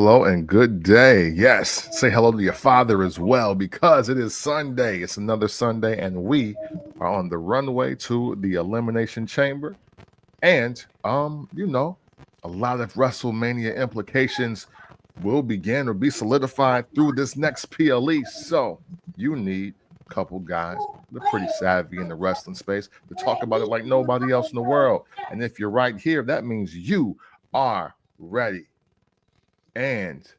Hello and good day. Yes, say hello to your father as well because it is Sunday. It's another Sunday and we are on the runway to the Elimination Chamber. And, a lot of WrestleMania implications will begin or be solidified through this next PLE. So you need a couple guys that are pretty savvy in the wrestling space to talk about it like nobody else in the world. And if you're right here, that means you are ready and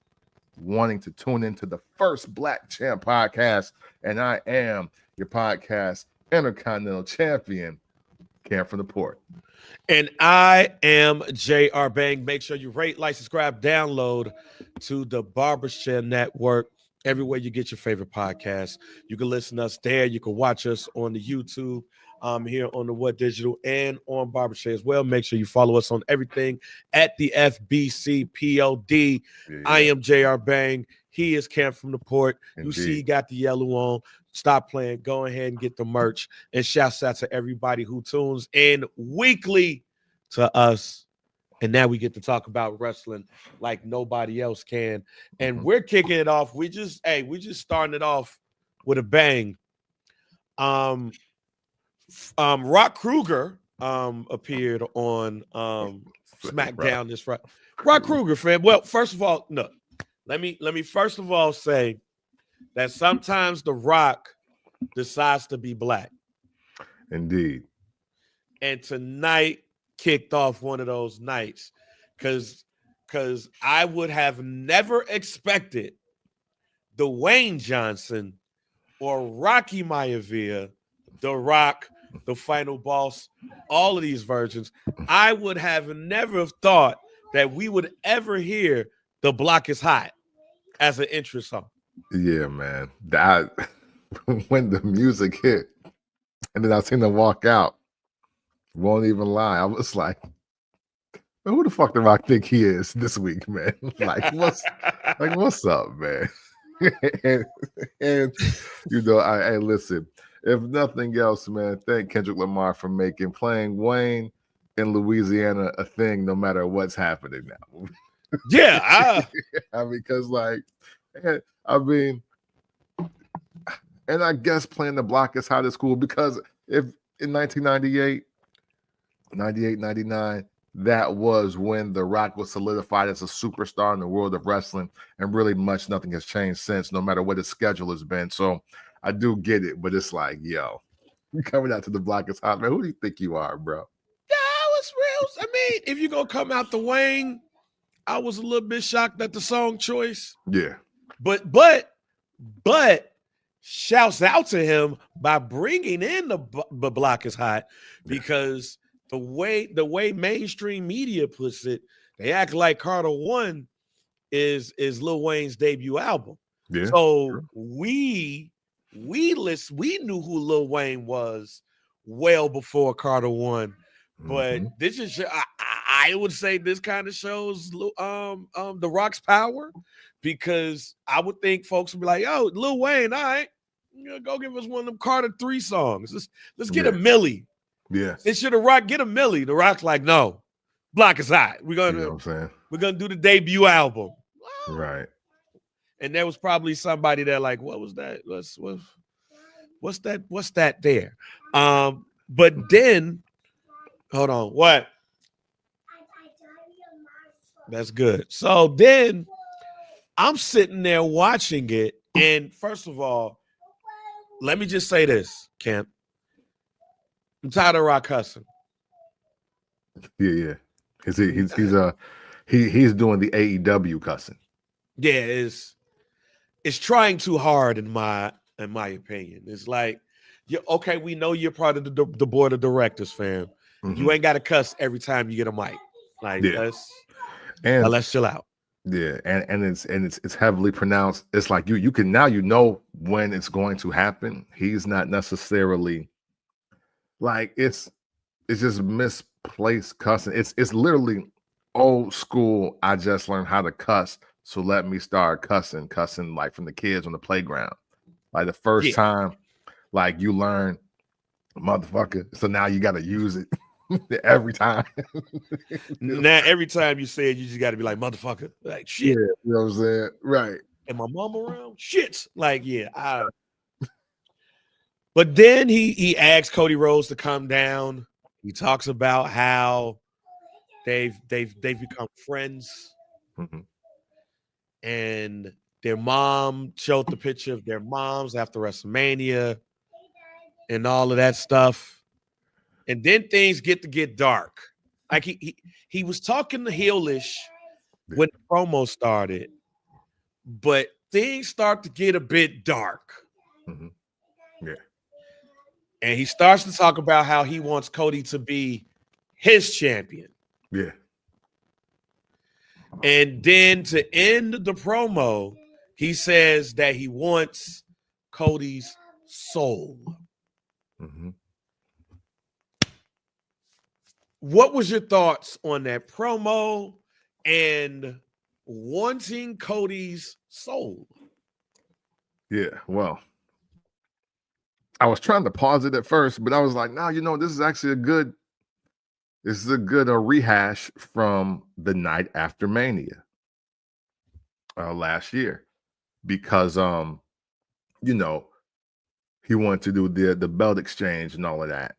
wanting to tune into the first Black Champ podcast. And I am your podcast Intercontinental Champion, Cam from the Port. And I am J.R. Bang. Make sure you rate, like, subscribe, download to the Barbershop Network, everywhere you get your favorite podcast. You can listen to us there. You can watch us on the YouTube, here on the What Digital and on Barbershop as well. Make sure you follow us on everything at the FBCPOD. Yeah. I am J.R. Bang. He is Cam from the Port. Indeed. You see he got the yellow on. Stop playing. Go ahead and get the merch. And shouts out to everybody who tunes in weekly to us. And now we get to talk about wrestling like nobody else can. And we're kicking it off. We just starting it off with a bang. Rock Kruger appeared on SmackDown this Friday. Rock Kruger, fam. Well, first of all, no. Let me first of all say that sometimes The Rock decides to be black. Indeed. And tonight kicked off one of those nights because I would have never expected Dwayne Johnson or Rocky Maivia, The Rock, the Final Boss, all of these versions. I would have never thought that we would ever hear The Block is Hot as an intro song. Yeah, man. That when the music hit and then I seen them walk out, won't even lie. I was like, man, who the fuck The Rock think he is this week, man? what's up, man? and hey, listen, if nothing else, man, thank Kendrick Lamar for making playing Wayne in Louisiana a thing no matter what's happening now. Yeah, because and I guess playing The Block is Hot is cool because if in 1998, 99, that was when The Rock was solidified as a superstar in the world of wrestling, and really nothing has changed since, no matter what his schedule has been. So I do get it, but it's like, yo, you coming out to The Block is Hot, man. Who do you think you are, bro? Yeah, it's real. I mean, if you're gonna come out to Wayne, I was a little bit shocked at the song choice. Yeah. But shouts out to him by bringing in the Block is Hot, because the way mainstream media puts it, they act like Carter One is Lil Wayne's debut album. Yeah. So sure. we knew who Lil Wayne was well before Carter One. But this is, I would say this kind of shows The Rock's power, because I would think folks would be like, yo, Lil Wayne, all right, go give us one of them Carter 3 songs. Let's get a Millie. Yeah. They should have Rock get a Millie. The Rock's like, no, Block is Hot. We're gonna do the debut album. Right. And there was probably somebody there like, what was that? What's that there? But then hold on, what? That's good. So then I'm sitting there watching it, and first of all, let me just say this, Kemp. I'm tired of Rock cussing. Yeah. He's doing the AEW cussing. Yeah, it's trying too hard in my opinion. It's like, okay, we know you're part of the board of directors, fam. You ain't got to cuss every time you get a mic. Like, let's chill out. Yeah, and it's heavily pronounced. It's like you can now when it's going to happen. He's not necessarily like it's just misplaced cussing. It's literally old school. I just learned how to cuss, so let me start cussing like from the kids on the playground. Like the first time, like you learn, motherfucker. So now you got to use it. Every time. Now, every time you say it, you just got to be like, motherfucker. Like, shit. Yeah, you know what I'm saying? Right. And my mom around? Shit. Like, yeah. But then he asks Cody Rhodes to come down. He talks about how they've become friends. Mm-hmm. And their mom showed the picture of their moms after WrestleMania and all of that stuff. And then things get dark. Like he was talking to heelish when the promo started, but things start to get a bit dark. Mm-hmm. Yeah. And he starts to talk about how he wants Cody to be his champion. Yeah. And then to end the promo, he says that he wants Cody's soul. Mm-hmm. What was your thoughts on that promo and wanting Cody's soul? Yeah, well, I was trying to pause it at first, but I was like, no, this is actually a good rehash from the night after Mania last year, because he wanted to do the belt exchange and all of that,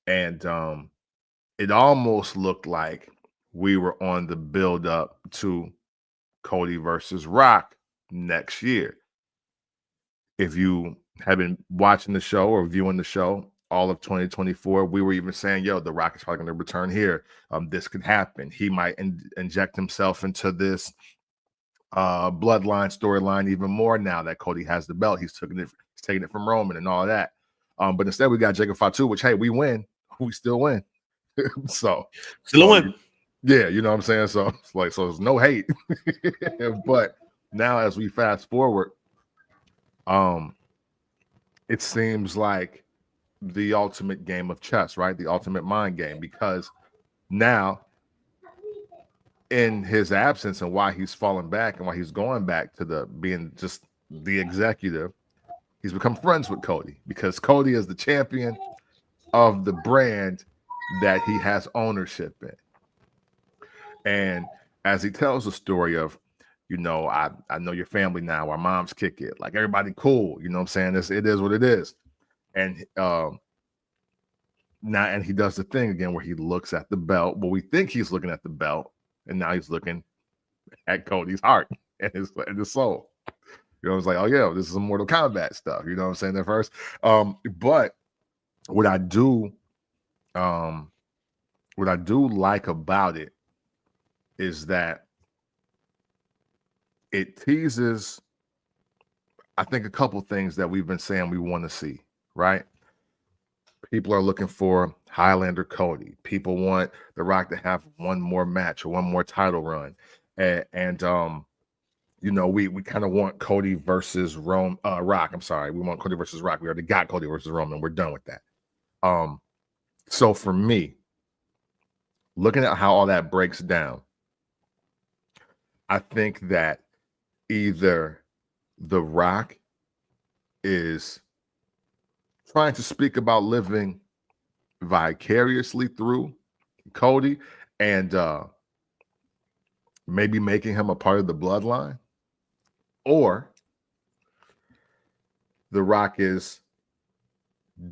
and it almost looked like we were on the build up to Cody versus Rock next year. If you have been watching the show or viewing the show all of 2024, we were even saying, yo, The Rock is probably going to return here. This could happen. He might inject himself into this bloodline storyline even more now that Cody has the belt. He's taking it from Roman and all of that. But instead, we got Jacob Fatu, which, hey, we win. We still win. so win. Yeah, you know what I'm saying? So there's no hate. But now as we fast forward, it seems like the ultimate game of chess, right? The ultimate mind game, because now in his absence and why he's fallen back and why he's going back to being just the executive, he's become friends with Cody, because Cody is the champion of the brand that he has ownership in. And as he tells the story of, I know your family now, our moms kick it, like everybody cool, you know what I'm saying? It is what it is. And now, and he does the thing again where he looks at the belt. Well, we think he's looking at the belt, and now he's looking at Cody's heart and his soul. I was like, oh yeah, this is some Mortal Kombat stuff. You know what I'm saying? At first, but what I do like about it is that it teases, I think, a couple things that we've been saying we want to see, right? People are looking for Highlander Cody. People want The Rock to have one more match or one more title run. And we kind of want Cody versus Rock. I'm sorry. We want Cody versus Rock. We already got Cody versus Roman. We're done with that. So for me, looking at how all that breaks down, I think that either The Rock is trying to speak about living vicariously through Cody and maybe making him a part of the bloodline, or The Rock is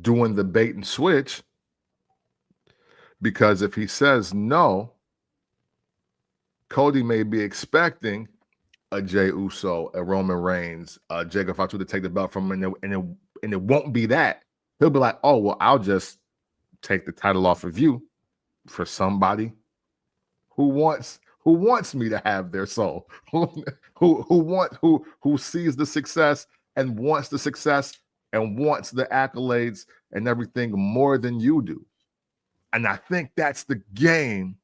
doing the bait and switch, because if he says no, Cody may be expecting a Jey Uso, a Roman Reigns, Jacob Fatu to take the belt from him, and it won't be that. He'll be like, oh, well, I'll just take the title off of you for somebody who wants me to have their soul, who sees the success and wants the success and wants the accolades and everything more than you do. And I think that's the game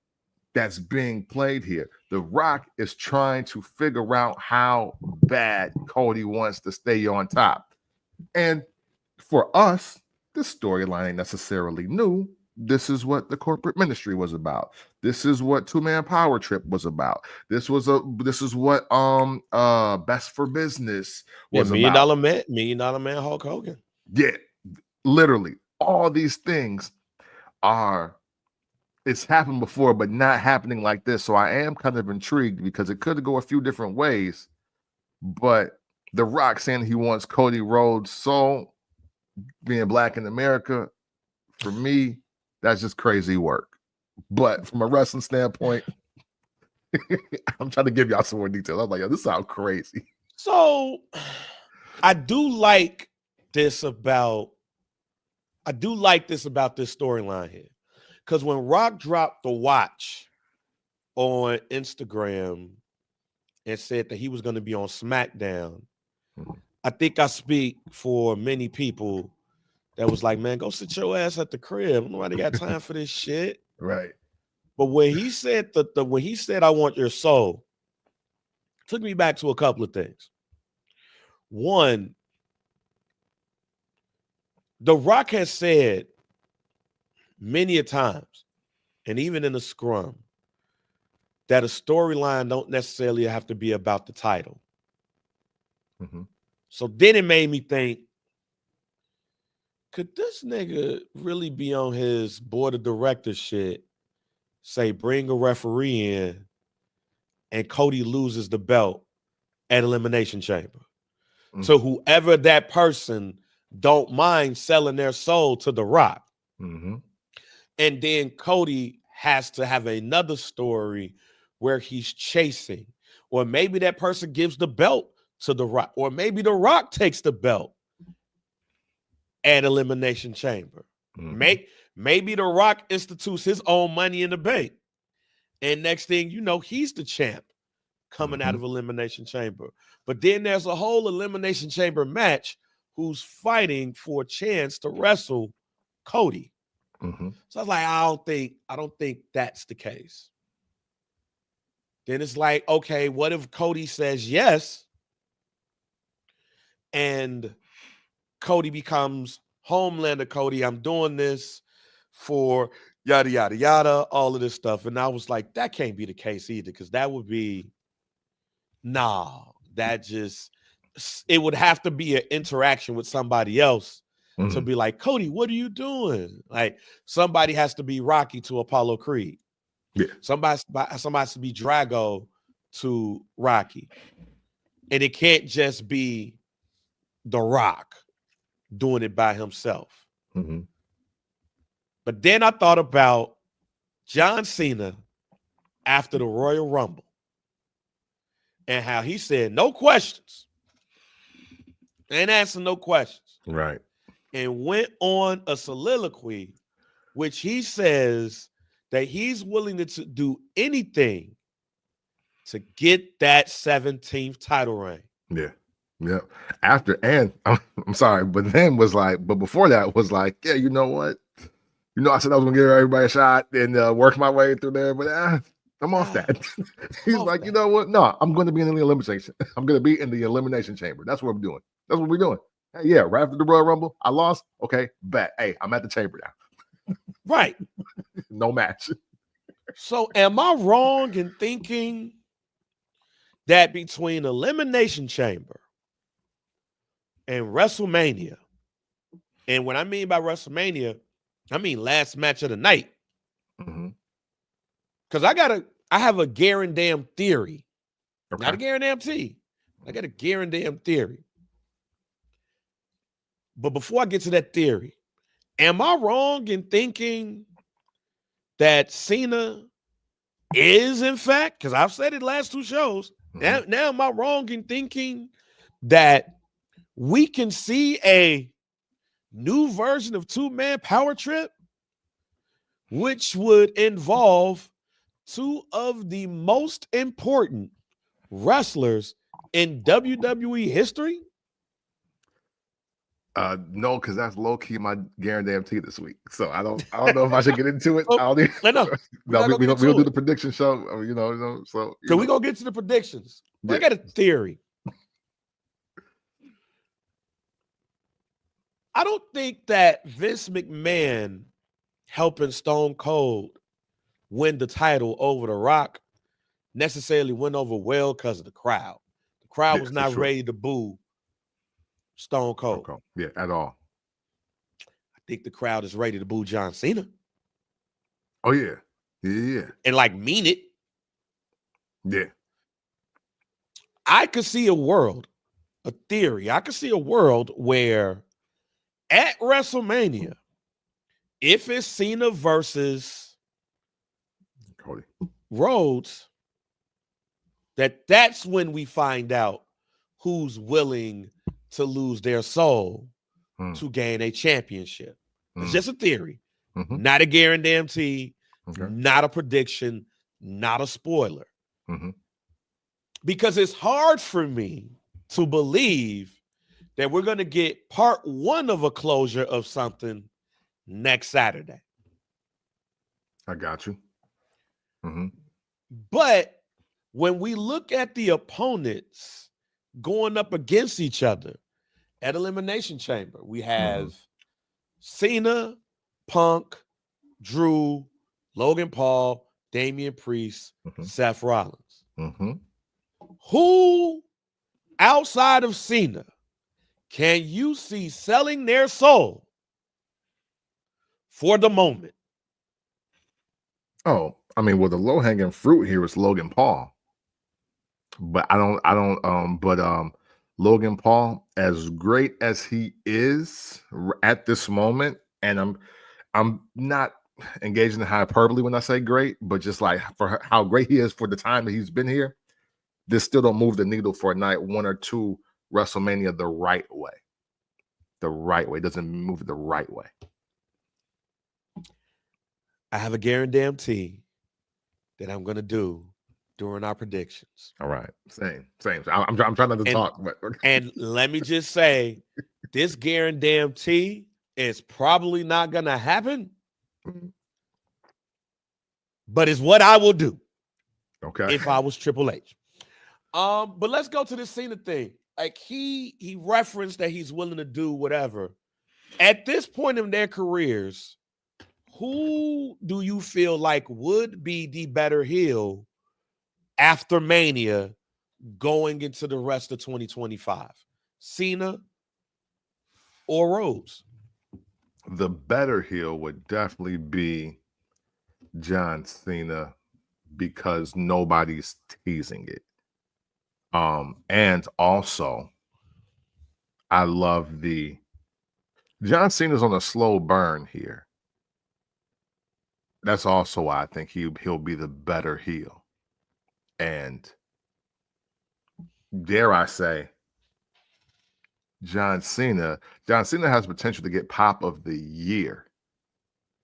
that's being played here. The Rock is trying to figure out how bad Cody wants to stay on top. And for us, this storyline ain't necessarily new. This is what the corporate ministry was about. This is what Two-Man Power Trip was about. This is what Best for Business was about. Million Dollar Man Hulk Hogan. Yeah, literally. All these things are it's happened before, but not happening like this. So I am kind of intrigued because it could go a few different ways. But The Rock saying he wants Cody Rhodes' soul, being black in America, for me, that's just crazy work. But from a wrestling standpoint, I'm trying to give y'all some more details. I'm like, yo, this sounds crazy. So I do like this about this storyline here. Because when Rock dropped the watch on Instagram and said that he was going to be on SmackDown, I think I speak for many people that was like, man, go sit your ass at the crib. Nobody got time for this shit. Right. But when he said when he said, I want your soul, took me back to a couple of things. One, The Rock has said many a times, and even in the scrum, that a storyline don't necessarily have to be about the title. Mm-hmm. So then it made me think, could this nigga really be on his board of directors shit, say bring a referee in, and Cody loses the belt at Elimination Chamber? Mm-hmm. So whoever that person don't mind selling their soul to The Rock. Mm-hmm. And then Cody has to have another story where he's chasing. Or maybe that person gives the belt to The Rock. Or maybe The Rock takes the belt at Elimination Chamber. Mm-hmm. Maybe The Rock institutes his own Money in the Bank. And next thing you know, he's the champ coming out of Elimination Chamber. But then there's a whole Elimination Chamber match who's fighting for a chance to wrestle Cody. Mm-hmm. So I was like, I don't think that's the case. Then it's like, okay, what if Cody says yes and Cody becomes Homelander Cody? I'm doing this for yada, yada, yada, all of this stuff. And I was like, that can't be the case either, because that would be, it would have to be an interaction with somebody else to be like, Cody, what are you doing? Like, somebody has to be Rocky to Apollo Creed. Yeah. Somebody has to be Drago to Rocky. And it can't just be The Rock doing it by himself. Mm-hmm. But then I thought about John Cena after the Royal Rumble and how he said, no questions. Ain't answering no questions. Right. And went on a soliloquy, which he says that he's willing to do anything to get that 17th title reign. Yeah. Yeah. After, and I'm sorry, but then was like, but before that was like, yeah, you know what? You know, I said I was gonna give everybody a shot and work my way through there, but I'm off that. He's like, that. You know what? No, I'm going to be in the elimination. I'm going to be in the Elimination Chamber. That's what I'm doing. That's what we're doing. Hey, yeah, right after the Royal Rumble, I lost. Okay, bet. Hey, I'm at the chamber now. Right. No match. So am I wrong in thinking that between Elimination Chamber and WrestleMania, and what I mean by WrestleMania, I mean last match of the night. Because I have a guaranteed theory. Okay. Not a guarantee. I got a guaranteed theory. But before I get to that theory, am I wrong in thinking that Cena is, in fact, because I've said it last two shows, now am I wrong in thinking that we can see a new version of two-man power trip, which would involve two of the most important wrestlers in WWE history? No, because that's low key my guarantee this week. So I don't know if I should get into it. No, we'll do the prediction show. So we're gonna get to the predictions. Yeah. I got a theory. I don't think that Vince McMahon helping Stone Cold win the title over The Rock necessarily went over well because of the crowd. The crowd was not ready to boo Stone Cold. Yeah, at all. I think the crowd is ready to boo John Cena. Oh, yeah. Yeah. And like mean it. Yeah. I could see a theory. I could see a world where at WrestleMania, if it's Cena versus Cody Rhodes, that's when we find out who's willing to lose their soul to gain a championship. It's just a theory, not a guarantee, not a prediction, not a spoiler. Because it's hard for me to believe that we're going to get part one of a closure of something next Saturday. I got you. But when we look at the opponents going up against each other at Elimination Chamber, we have Cena, Punk, Drew, Logan Paul, Damian Priest, Seth Rollins. Who outside of Cena can you see selling their soul for the moment? Oh, I mean, well, the low-hanging fruit here is Logan Paul. But Logan Paul, as great as he is at this moment, and I'm not engaging in hyperbole when I say great, but just like for how great he is for the time that he's been here, this still don't move the needle for a night one or two WrestleMania the right way. The right way. It doesn't move it the right way. I have a guarantee that I'm going to do during our predictions. All right. Same. I'm trying not to talk. But and let me just say, this guarantee is probably not going to happen, but it's what I will do. Okay. If I was Triple H. But let's go to the Cena thing. Like he referenced that he's willing to do whatever. At this point in their careers, who do you feel like would be the better heel after Mania going into the rest of 2025? Cena or Rhodes? The better heel would definitely be John Cena because nobody's teasing it. And also, I love John Cena's on a slow burn here. That's also why I think he'll be the better heel. And dare I say, John Cena has potential to get pop of the year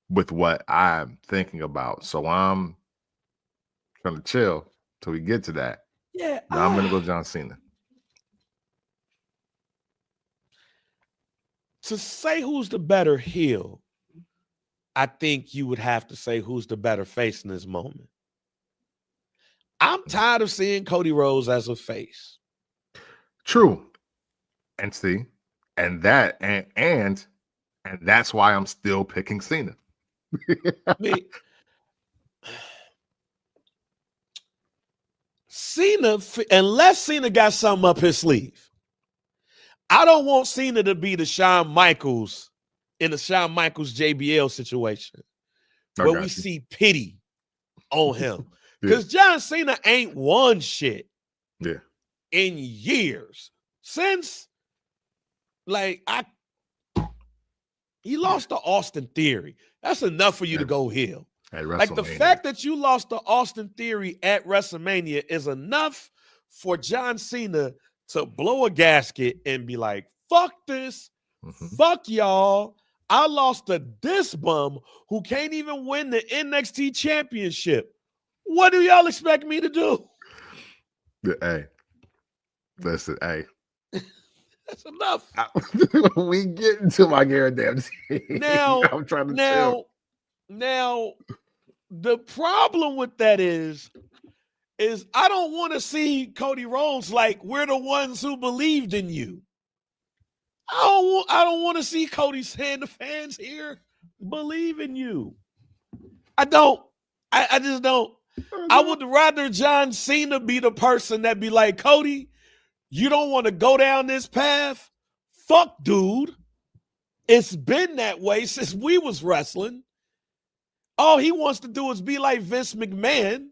with what I'm thinking about. So I'm trying to chill till we get to that. Yeah. Now I'm going to go John Cena. To say who's the better heel, I think you would have to say who's the better face in this moment. I'm tired of seeing Cody Rhodes as a face. True. And see, and that's why I'm still picking Cena. I mean, Cena, unless Cena got something up his sleeve, I don't want Cena to be the Shawn Michaels in the Shawn Michaels JBL situation where we see pity on him. Because John Cena ain't won shit in years. Since, he lost to Austin Theory. That's enough for you to go heel. Like the fact that you lost to Austin Theory at WrestleMania is enough for John Cena to blow a gasket and be like, fuck this, fuck y'all. I lost to this bum who can't even win the NXT championship. What do y'all expect me to do? Hey, listen, hey. That's enough. We get into my guarantee. Now, I'm trying to chill. Now, the problem with that is I don't want to see Cody Rhodes like we're the ones who believed in you. I don't want to see Cody saying the fans here believe in you. I don't. I just don't. I would rather John Cena be the person that be like, Cody, you don't want to go down this path? Fuck, dude. It's been that way since we was wrestling. all he wants to do is be like Vince McMahon,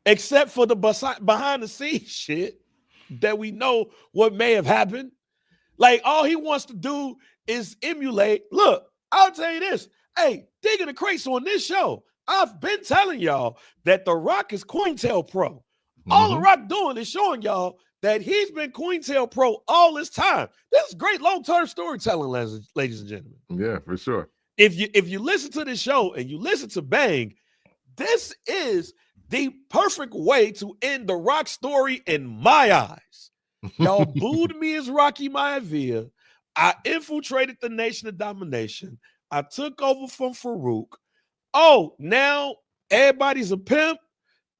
except for the behind the scenes shit that we know what may have happened. Like, all he wants to do is emulate. Look, I'll tell you this. Hey, digging the crates on this show, I've been telling y'all that The Rock is COINTELPRO. All The Rock doing is showing y'all that he's been COINTELPRO all this time. This is great long-term storytelling, ladies and gentlemen. Yeah, for sure. If you listen to this show and you listen to Bang, this is the perfect way to end The Rock story in my eyes. Y'all booed me as Rocky Maivia. I infiltrated the Nation of Domination. I took over from Farouk. Oh, now everybody's a pimp,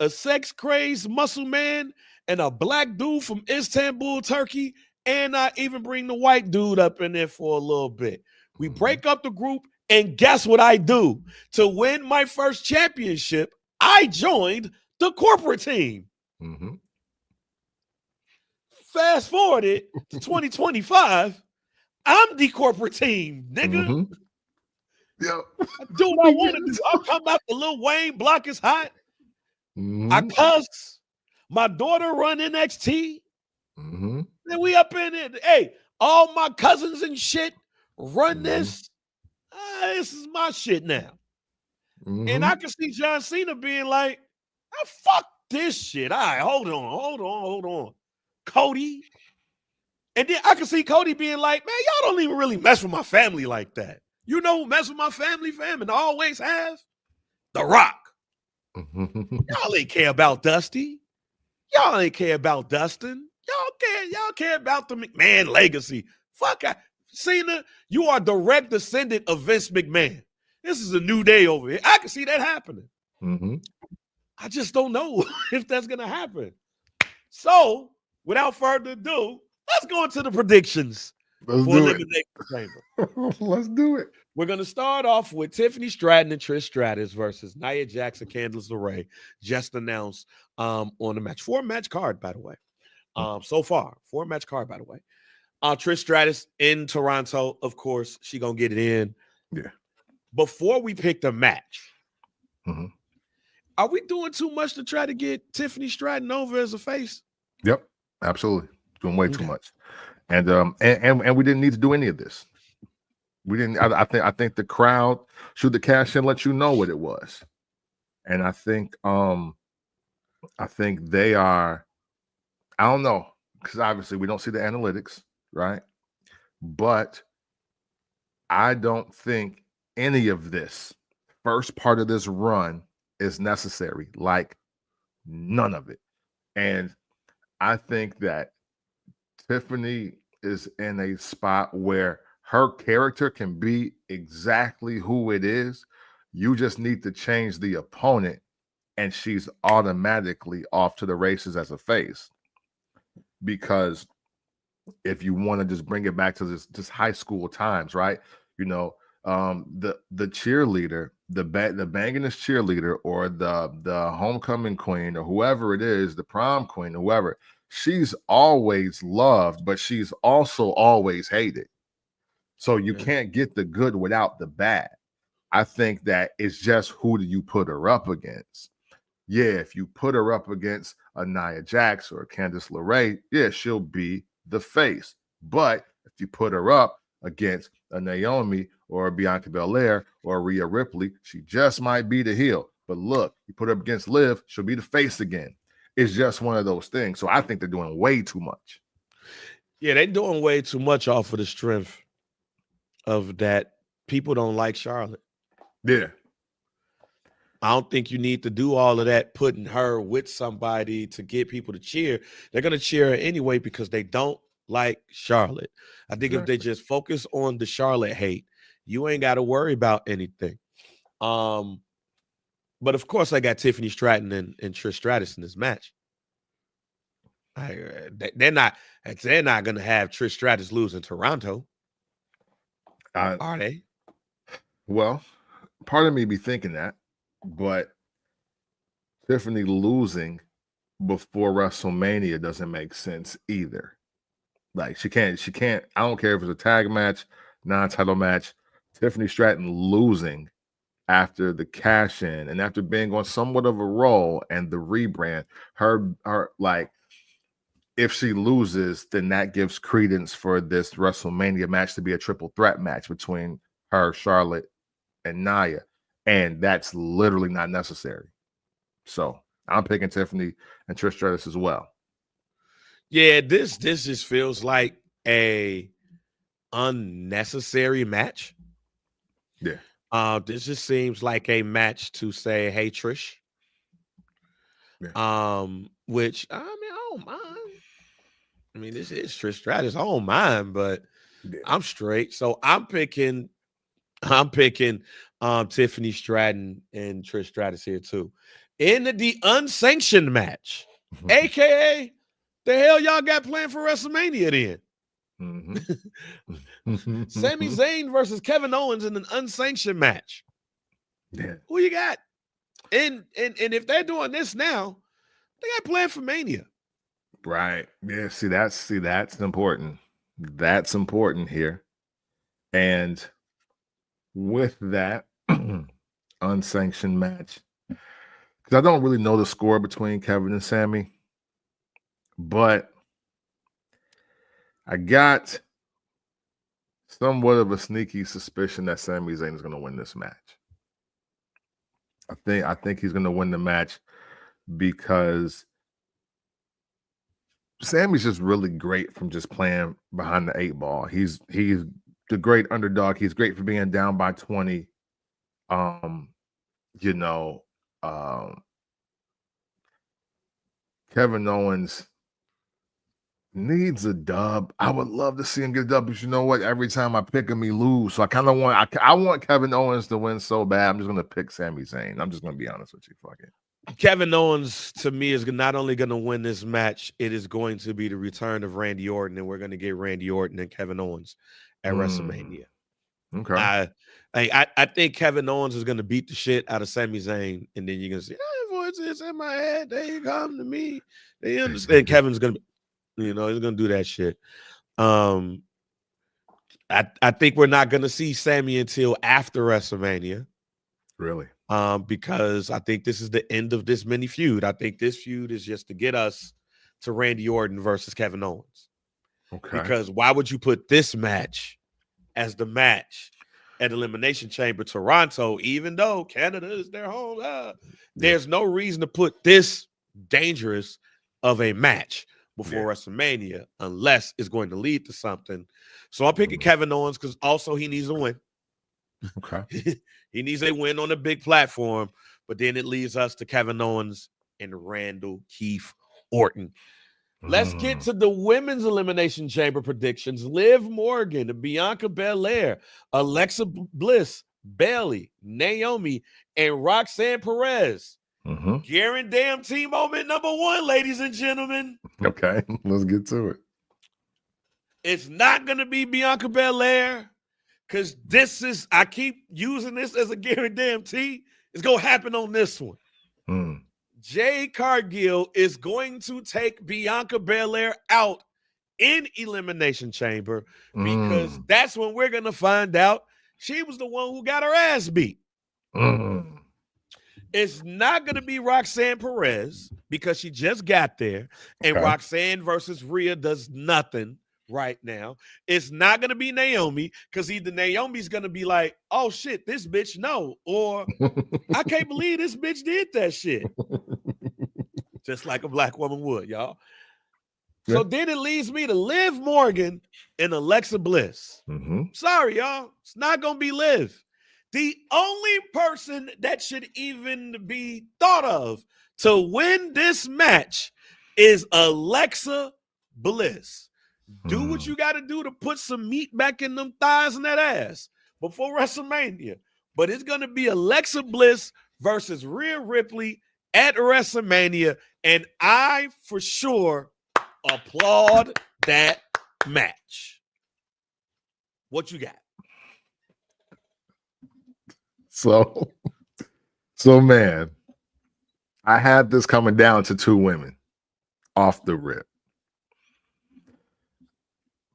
a sex-crazed muscle man, and a black dude from Istanbul, Turkey, and I even bring the white dude up in there for a little bit. We break up the group, and guess what I do? To win my first championship, I joined the corporate team. Fast forward it to 2025, I'm the corporate team, nigga. Yep. I do what I want to do. I'll come out to Lil Wayne, block is hot. I cuss. My daughter run NXT. Then we up in it. Hey, all my cousins and shit run this. This is my shit now. And I can see John Cena being like, fuck this shit. All right, hold on. Cody. And then I can see Cody being like, man, y'all don't even really mess with my family like that. You know who mess with my family, fam, and always have? The Rock. Y'all ain't care about Dusty. Y'all ain't care about Dustin. Y'all care about the McMahon legacy. Fuck Cena, you are direct descendant of Vince McMahon. This is a new day over here. I can see that happening. I just don't know if that's gonna happen. So, without further ado, let's go into the predictions for Elimination Chamber. Let's do it. We're going to start off with Tiffany Stratton and Trish Stratus versus Nia Jax and Candice LeRae, just announced on the match. 4-match card, by the way. So far, 4-match card, by the way. Trish Stratus in Toronto, of course. She going to get it in. Yeah. Before we pick the match, are we doing too much to try to get Tiffany Stratton over as a face? Yep, absolutely. Doing way too much. And we didn't need to do any of this. We didn't. I think the crowd should the cash in let you know what it was, and I think they are. I don't know, because obviously we don't see the analytics, right? But I don't think any of this first part of this run is necessary. Like, none of it. And I think that Tiffany is in a spot where her character can be exactly who it is. You just need to change the opponent, and she's automatically off to the races as a face. Because if you want to just bring it back to this high school times, right? You know, the cheerleader, the banginest cheerleader, or the homecoming queen, or whoever it is, the prom queen, whoever, she's always loved, but she's also always hated. So you can't get the good without the bad. I think that it's just, who do you put her up against? Yeah, if you put her up against a Nia Jax or a Candice LeRae, yeah, she'll be the face. But if you put her up against a Naomi or a Bianca Belair or a Rhea Ripley, she just might be the heel. But look, you put her up against Liv, she'll be the face again. It's just one of those things. So I think they're doing way too much. Yeah, they're doing way too much off of the strength of that people don't like Charlotte. Yeah. I don't think you need to do all of that, putting her with somebody to get people to cheer. They're going to cheer her anyway because they don't like Charlotte. I think if they just focus on the Charlotte hate, you ain't got to worry about anything. But of course, I got Tiffany Stratton and Trish Stratus in this match. They're not going to have Trish Stratus lose in Toronto. Are they? Well, part of me be thinking that, but Tiffany losing before WrestleMania doesn't make sense either. Like, she can't, I don't care if it's a tag match, non-title match, Tiffany Stratton losing after the cash in and after being on somewhat of a roll and the rebrand, her like, if she loses, then that gives credence for this WrestleMania match to be a triple threat match between her, Charlotte, and Nia. And that's literally not necessary. So I'm picking Tiffany and Trish Stratus as well. Yeah, this just feels like a unnecessary match. Yeah. This just seems like a match to say, hey, Trish. Yeah. Which I mean, I don't mind. I mean, this is Trish Stratus. I don't mind, but Yeah. I'm straight. So I'm picking Tiffany Stratton and Trish Stratus here too. In the unsanctioned match, aka the hell y'all got planned for WrestleMania then? Sami Zayn versus Kevin Owens in an unsanctioned match. Yeah. Who you got? And if they're doing this now, they got planned for Mania. Right. Yeah. See, that's important. That's important here. And with that unsanctioned match, because I don't really know the score between Kevin and Sami, but I got somewhat of a sneaky suspicion that Sami Zayn is going to win this match. I think he's going to win the match because Sami's just really great from just playing behind the 8 ball. He's the great underdog. He's great for being down by 20. Kevin Owens needs a dub. I would love to see him get a dub, but you know what? Every time I pick him, he lose. So I kind of want Kevin Owens to win so bad. I'm just gonna pick Sami Zayn. I'm just gonna be honest with you. Fuck it. Kevin Owens, to me, is not only going to win this match, it is going to be the return of Randy Orton, and we're going to get Randy Orton and Kevin Owens at WrestleMania. Okay. I think Kevin Owens is going to beat the shit out of Sami Zayn, and then you're going to say, "Hey, voices in my head, they come to me." They understand. Kevin's going to, he's going to do that shit. I think we're not going to see Sami until after WrestleMania. Really? Because I think this is the end of this mini feud. I think this feud is just to get us to Randy Orton versus Kevin Owens. Okay. Because why would you put this match as the match at Elimination Chamber Toronto, even though Canada is their home? There's no reason to put this dangerous of a match before WrestleMania unless it's going to lead to something. So I'm picking Kevin Owens because also he needs a win. Okay. He needs a win on a big platform, but then it leads us to Kevin Owens and Randall Keith Orton. Let's get to the women's Elimination Chamber predictions. Liv Morgan, Bianca Belair, Alexa Bliss, Bayley, Naomi, and Roxanne Perez. Guarantee moment number 1, ladies and gentlemen. Okay, let's get to it. It's not going to be Bianca Belair. Because this is, I keep using this as a guarantee. It's going to happen on this one. Jade Cargill is going to take Bianca Belair out in Elimination Chamber because that's when we're going to find out she was the one who got her ass beat. It's not going to be Roxanne Perez because she just got there. And Roxanne versus Rhea does nothing right now. It's not going to be Naomi because either Naomi's going to be like, oh shit, this bitch no, or I can't believe this bitch did that shit. Just like a black woman would, y'all. Yeah. So then it leads me to Liv Morgan and Alexa Bliss. Sorry, y'all. It's not going to be Liv. The only person that should even be thought of to win this match is Alexa Bliss. Do what you got to do to put some meat back in them thighs and that ass before WrestleMania. But it's going to be Alexa Bliss versus Rhea Ripley at WrestleMania. And I, for sure, applaud that match. What you got? So man, I had this coming down to 2 women off the rip.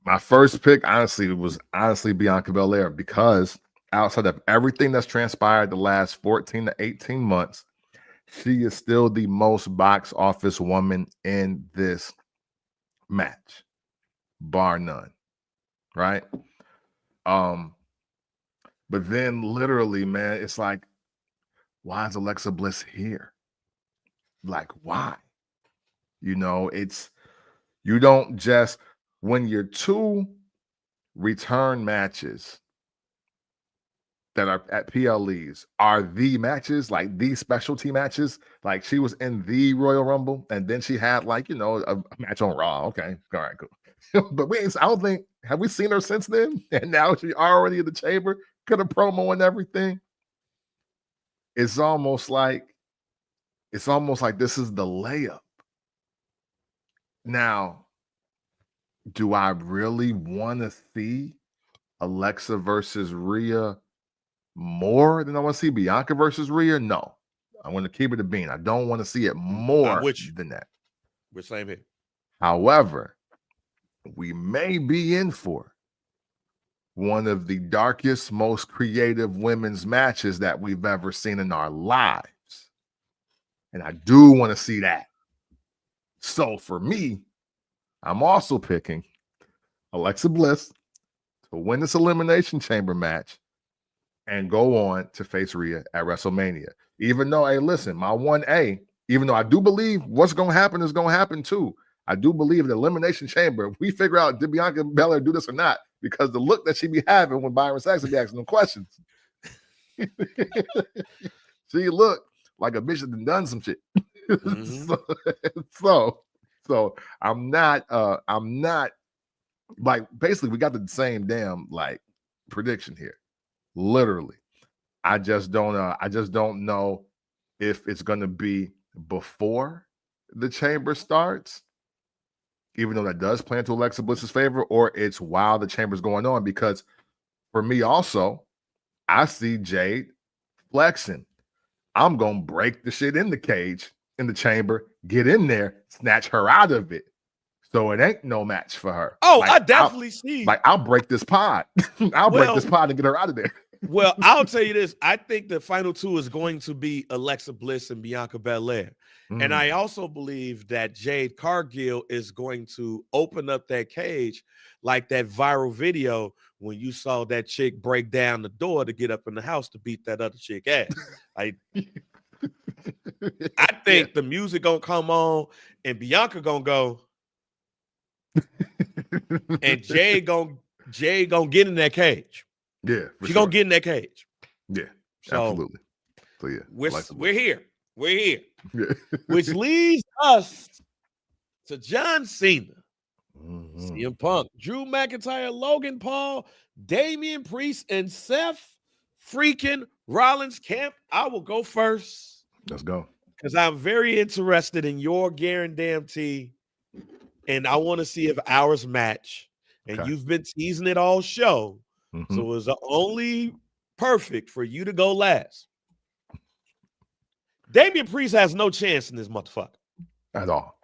My first pick, honestly, was Bianca Belair because outside of everything that's transpired the last 14 to 18 months, she is still the most box office woman in this match, bar none. Right? But then literally, man, it's like, why is Alexa Bliss here? Like, why? You know, you don't just, when your two return matches that are at PLEs are the matches, like the specialty matches. Like she was in the Royal Rumble, and then she had like, a match on Raw. Okay, all right, cool. But I don't think, have we seen her since then? And now she already in the chamber, cut a promo and everything. It's almost like this is the layup. Now, do I really want to see Alexa versus Rhea more than I want to see Bianca versus Rhea? No. I want to keep it a bean. I don't want to see it more than that. We're same here. However, we may be in for one of the darkest, most creative women's matches that we've ever seen in our lives. And I do want to see that. So for me, I'm also picking Alexa Bliss to win this Elimination Chamber match and go on to face Rhea at WrestleMania. Even though, hey, listen, my 1A, even though I do believe what's going to happen is going to happen too. I do believe the Elimination Chamber, if we figure out did Bianca Belair do this or not, because the look that she be having when Byron Saxon be asking them questions. She looked like a bitch that done some shit. Mm-hmm. so I'm not like, basically we got the same damn like prediction here. Literally. I just don't know if it's going to be before the chamber starts, even though that does play into Alexa Bliss's favor, or it's while the chamber's going on, because for me also, I see Jade flexing. I'm going to break the shit in the cage, in the chamber, get in there, snatch her out of it. So it ain't no match for her. Oh, like, I definitely see. Like, I'll break this pod. Break this pod and get her out of there. Well, I'll tell you this. I think the final two is going to be Alexa Bliss and Bianca Belair. And I also believe that Jade Cargill is going to open up that cage like that viral video when you saw that chick break down the door to get up in the house to beat that other chick ass. I think the music gonna come on and Bianca gonna go and Jade gonna get in that cage. Yeah, she's gonna get in that cage. Yeah, so, absolutely. So yeah, we're here. We're here. Yeah. Which leads us to John Cena, CM Punk, Drew McIntyre, Logan Paul, Damian Priest, and Seth freaking Rollins. Camp, I will go first. Let's go. Because I'm very interested in your guarantee, and I want to see if ours match. And you've been teasing it all show. So it was only perfect for you to go last. Damian Priest has no chance in this motherfucker. At all.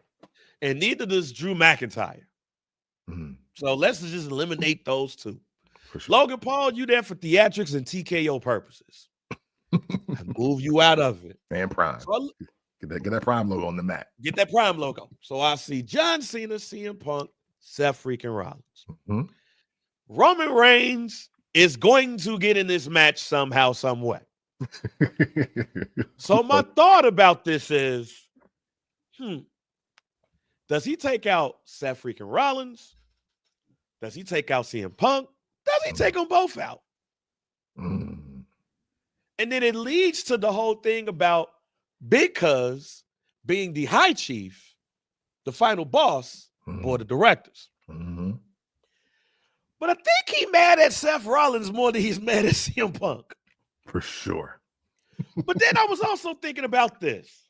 And neither does Drew McIntyre. So let's just eliminate those two. Sure. Logan Paul, you there for theatrics and TKO purposes. Move you out of it. And Prime. So get that Prime logo on the mat. Get that Prime logo. So I see John Cena, CM Punk, Seth freaking Rollins. Roman Reigns is going to get in this match somehow, some way. So my thought about this is, does he take out Seth freaking Rollins? Does he take out CM Punk? Does he take them both out? And then it leads to the whole thing about because being the high chief, the final boss, board of directors. But I think he's mad at Seth Rollins more than he's mad at CM Punk. For sure. But then I was also thinking about this.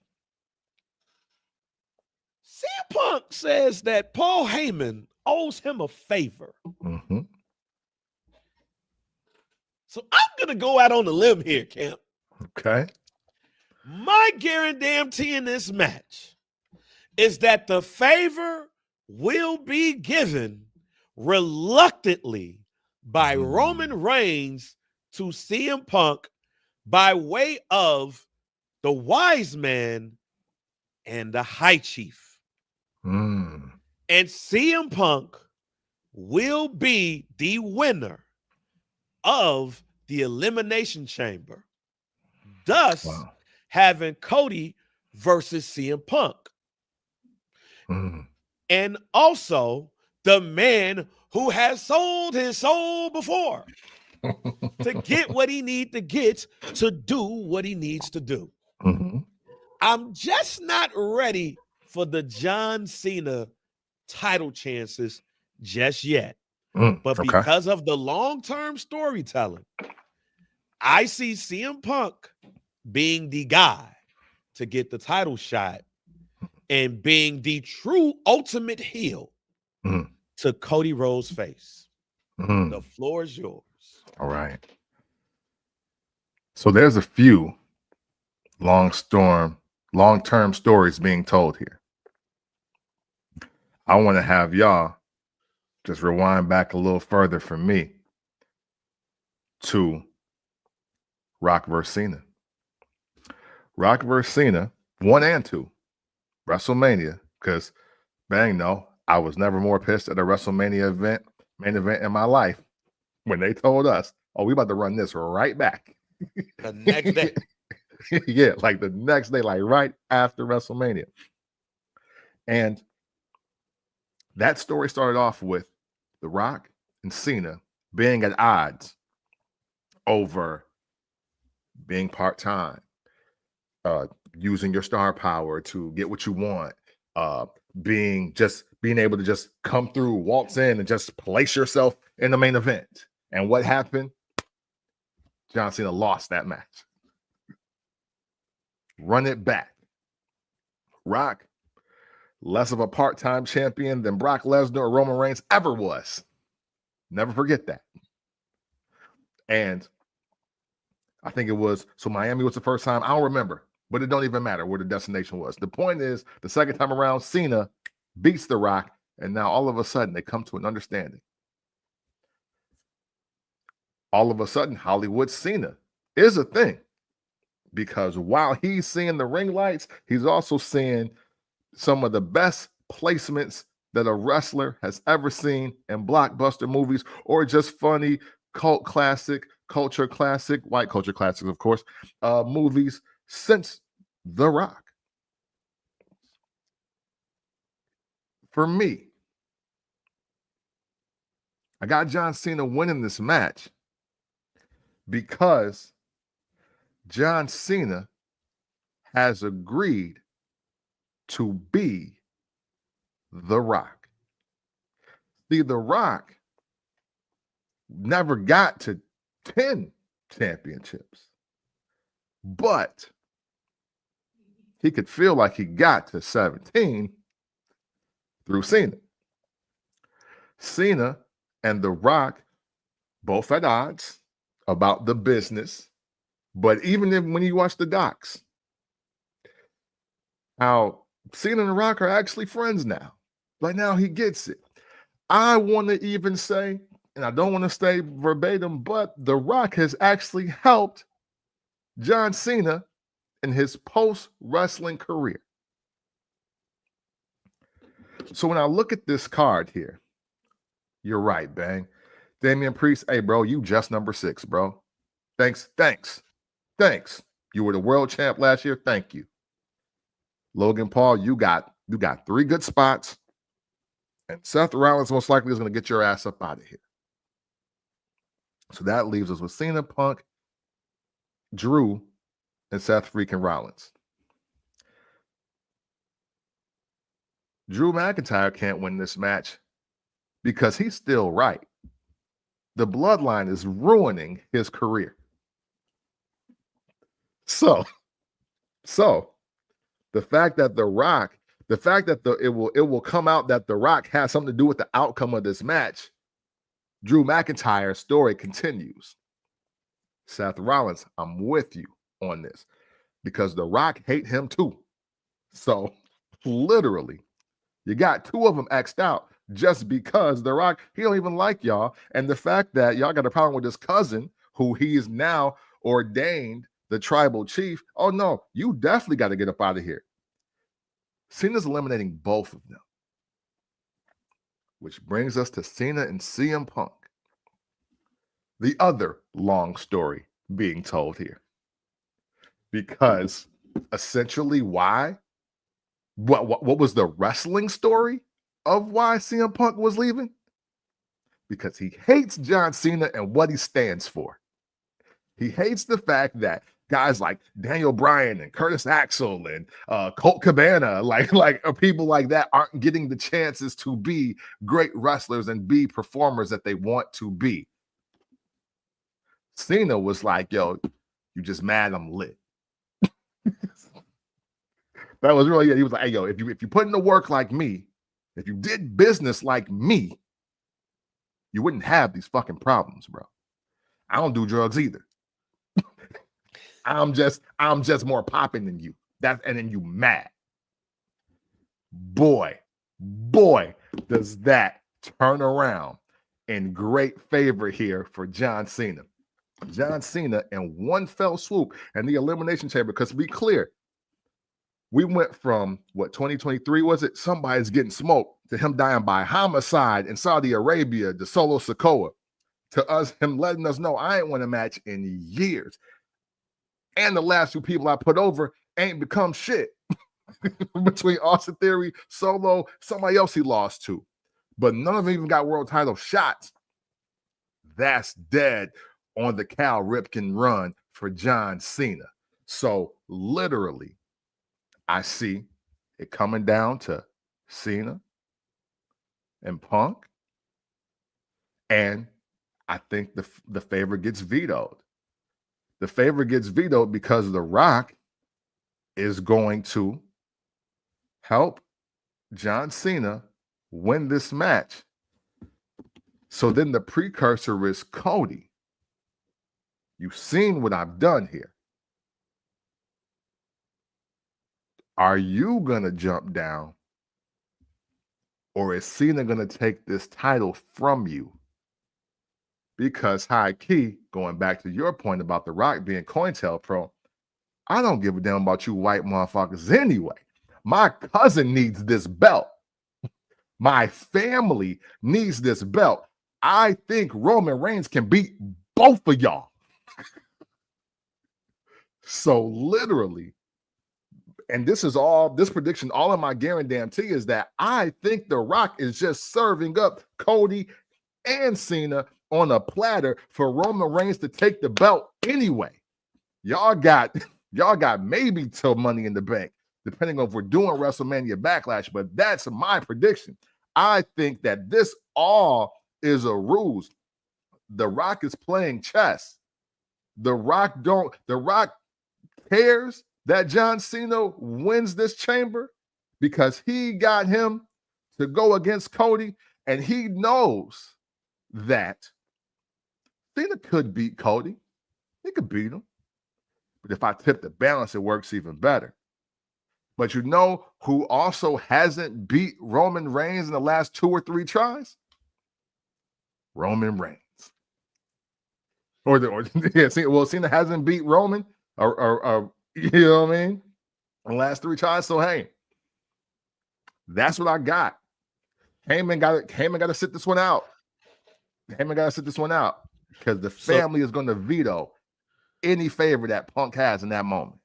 CM Punk says that Paul Heyman owes him a favor. So I'm going to go out on a limb here, Camp. Okay. My guarantee in this match is that the favor will be given reluctantly by Roman Reigns to CM Punk by way of the Wise Man and the High Chief. Mm. And CM Punk will be the winner of the Elimination Chamber, thus having Cody versus CM Punk. Mm. And also the man who has sold his soul before to get what he needs to get to do what he needs to do. Mm-hmm. I'm just not ready for the John Cena title chances just yet. But because of the long-term storytelling, I see CM Punk being the guy to get the title shot and being the true ultimate heel to Cody Rhodes' face. The floor is yours. All right. So there's a few long-term stories being told here. I want to have y'all just rewind back a little further for me to Rock vs. Cena. Rock vs. Cena, 1 and 2, WrestleMania, because bang, no, I was never more pissed at a WrestleMania main event in my life when they told us, oh, we about to run this right back. The next day. Yeah, like the next day, like right after WrestleMania. And that story started off with The Rock and Cena being at odds over being part-time, using your star power to get what you want, being able to just come through, waltz in, and just place yourself in the main event. And what happened? John Cena lost that match. Run it back. Rock, less of a part-time champion than Brock Lesnar or Roman Reigns ever was. Never forget that. And I think it was, so Miami was the first time. I don't remember, but it don't even matter where the destination was. The point is, the second time around, Cena beats The Rock, and now all of a sudden they come to an understanding. All of a sudden, Hollywood Cena is a thing, because while he's seeing the ring lights, he's also seeing some of the best placements that a wrestler has ever seen in blockbuster movies or just funny cult classic, culture classic, white culture classics, of course, movies since The Rock. For me, I got John Cena winning this match because John Cena has agreed to be The Rock. See, The Rock never got to 10 championships, but he could feel like he got to 17 through Cena. Cena and The Rock both at odds about the business, but even when you watch the docs, how Cena and The Rock are actually friends now. Like now he gets it. I want to even say, and I don't want to stay verbatim, but The Rock has actually helped John Cena in his post-wrestling career. So when I look at this card here, you're right, Bang. Damian Priest, hey, bro, you just number 6, bro. Thanks. You were the world champ last year. Thank you. Logan Paul, you got 3 good spots. And Seth Rollins most likely is going to get your ass up out of here. So that leaves us with Cena, Punk, Drew, and Seth freaking Rollins. Drew McIntyre can't win this match because he's still right. The bloodline is ruining his career. So the fact that it will come out that The Rock has something to do with the outcome of this match, Drew McIntyre's story continues. Seth Rollins, I'm with you on this because The Rock hate him too. So literally, you got 2 of them X'd out just because The Rock, he don't even like y'all. And the fact that y'all got a problem with his cousin who he is now ordained the tribal chief. Oh no, you definitely got to get up out of here. Cena's eliminating both of them, which brings us to Cena and CM Punk. The other long story being told here. Because essentially why? What was the wrestling story of why CM Punk was leaving? Because he hates John Cena and what he stands for. He hates the fact that guys like Daniel Bryan and Curtis Axel and Colt Cabana, like people like that, aren't getting the chances to be great wrestlers and be performers that they want to be. Cena was like, yo, you just mad I'm lit. That was really it. He was like, hey, yo, if you put in the work like me, if you did business like me, you wouldn't have these fucking problems, bro. I don't do drugs either. I'm just more popping than you. And then you mad. Boy, does that turn around in great favor here for John Cena. John Cena in one fell swoop and the Elimination Chamber, because to be clear, we went from, 2023 was it? Somebody's getting smoked, to him dying by homicide in Saudi Arabia, the Solo Sikoa, to him letting us know I ain't won a match in years. And the last two people I put over ain't become shit. Between Austin Theory, Solo, somebody else he lost to. But none of them even got world title shots. That's dead on the Cal Ripken run for John Cena. So literally, I see it coming down to Cena and Punk. And I think the favor gets vetoed. The favor gets vetoed because The Rock is going to help John Cena win this match. So then the precursor is Cody. You've seen what I've done here. Are you going to jump down? Or is Cena going to take this title from you? Because high key, going back to your point about The Rock being COINTELPRO, I don't give a damn about you white motherfuckers anyway. My cousin needs this belt. My family needs this belt. I think Roman Reigns can beat both of y'all. So literally, and this prediction, all of my guarantee is that I think The Rock is just serving up Cody and Cena on a platter for Roman Reigns to take the belt anyway. Y'all got maybe till Money in the Bank, depending on if we're doing WrestleMania Backlash, but that's my prediction. I think that this all is a ruse. The Rock is playing chess. The Rock cares that John Cena wins this chamber because he got him to go against Cody, and he knows that Cena could beat Cody. He could beat him. But if I tip the balance, it works even better. But you know who also hasn't beat Roman Reigns in the last 2 or 3 tries? Roman Reigns. Cena hasn't beat Roman, or you know what I mean, in the last 3 tries. So hey, that's what I got. Heyman got to sit this one out. Because the family is going to veto any favor that Punk has in that moment.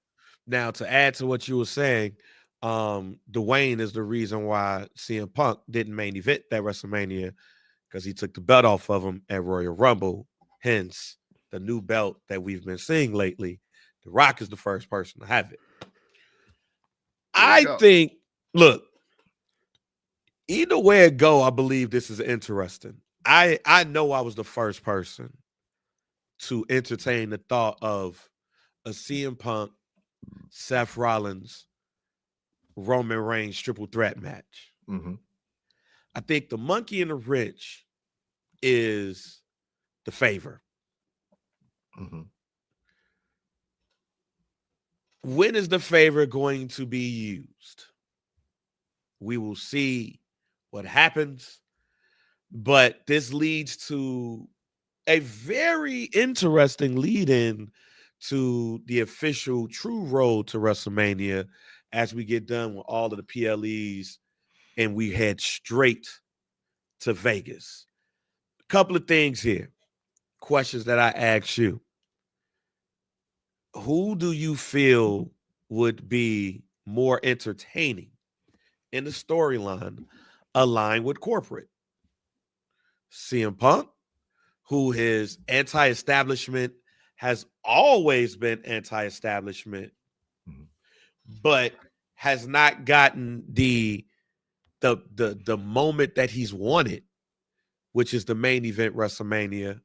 Now, to add to what you were saying, Dwayne is the reason why CM Punk didn't main event that WrestleMania, because he took the belt off of him at Royal Rumble. Hence, the new belt that we've been seeing lately. The Rock is the first person to have it. I think, look, either way it go, I believe this is interesting. I know I was the first person to entertain the thought of a CM Punk, Seth Rollins, Roman Reigns triple threat match. Mm-hmm. I think the monkey in the wrench is the favor. Mm-hmm. When is the favor going to be used? We will see what happens, but this leads to a very interesting lead-in to the official true road to WrestleMania as we get done with all of the PLEs and we head straight to Vegas. A couple of things here. Questions that I ask you. Who do you feel would be more entertaining in the storyline aligned with corporate? CM Punk, who is anti-establishment, has always been anti-establishment, but has not gotten the moment that he's wanted, which is the main event WrestleMania,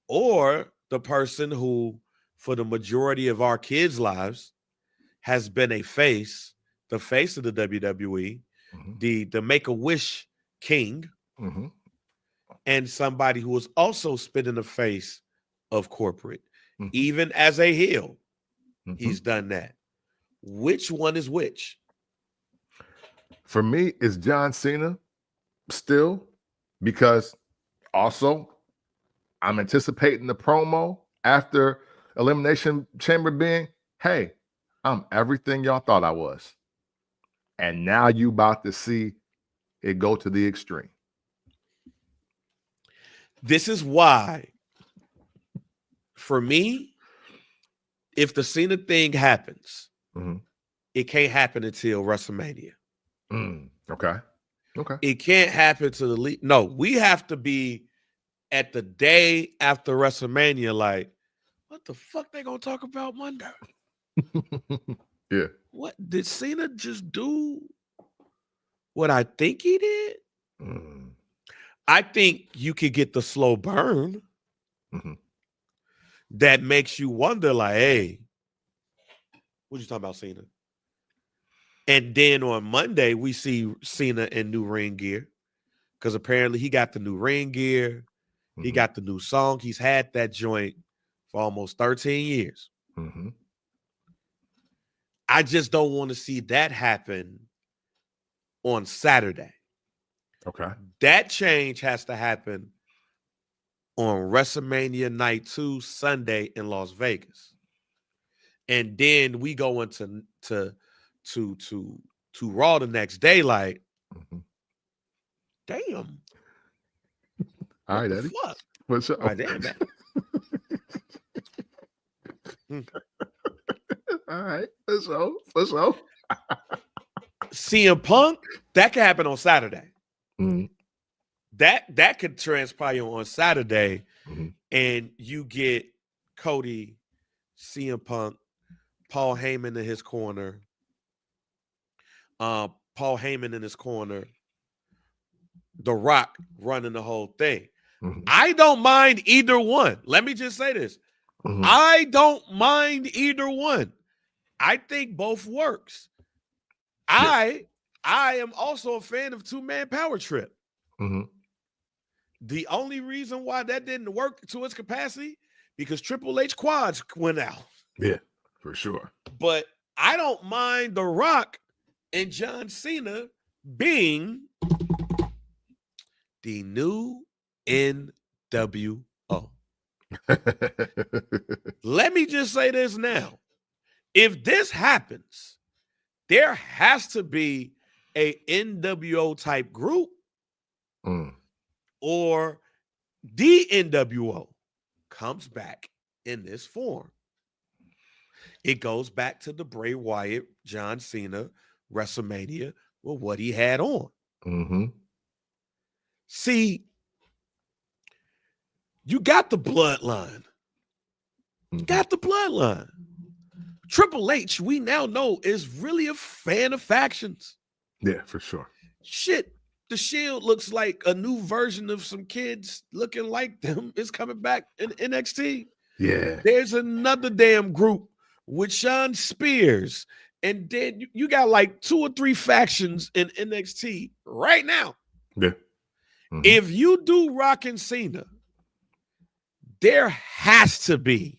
or the person who, for the majority of our kids' lives, has been the face of the WWE, the Make-A-Wish king, and somebody who was also spit in the face of corporate. Even as a heel, he's done that. Which one is which? For me, it's John Cena still, because also I'm anticipating the promo after Elimination Chamber being, hey, I'm everything y'all thought I was. And now you about to see it go to the extreme. This is why, for me, if the Cena thing happens, it can't happen until WrestleMania. Okay. It can't happen to the league. No, we have to be at the day after WrestleMania, like, what the fuck they gonna talk about Monday? Yeah. What did Cena just do? What I think he did? I think you could get the slow burn that makes you wonder, like, hey, what you talking about, Cena? And then on Monday, we see Cena in new ring gear, because apparently he got the new ring gear. He got the new song. He's had that joint for almost 13 years. I just don't want to see that happen on Saturday. Okay. That change has to happen on WrestleMania Night 2, Sunday in Las Vegas. And then we go into Raw the next day, like, damn. All right, Eddie. What's up? All right, damn, man. All right, let's go. CM Punk, that could happen on Saturday. That could transpire on Saturday, and you get Cody, CM Punk, Paul Heyman in his corner. The Rock running the whole thing. I don't mind either one. Let me just say this. I don't mind either one. I think both works. I am also a fan of two-man power trip. The only reason why that didn't work to its capacity, because Triple H quads went out. Yeah, for sure. But I don't mind The Rock and John Cena being the new NWO. Let me just say this now. If this happens, there has to be a NWO type group, or the NWO comes back in this form. It goes back to the Bray Wyatt, John Cena, WrestleMania with what he had on. See, you got the bloodline. Triple H, we now know, is really a fan of factions. Yeah, for sure. Shit, the Shield looks like a new version of some kids looking like them. It's coming back in NXT. Yeah. There's another damn group with Sean Spears. And then you got like 2 or 3 factions in NXT right now. Yeah. If you do Rock and Cena, there has to be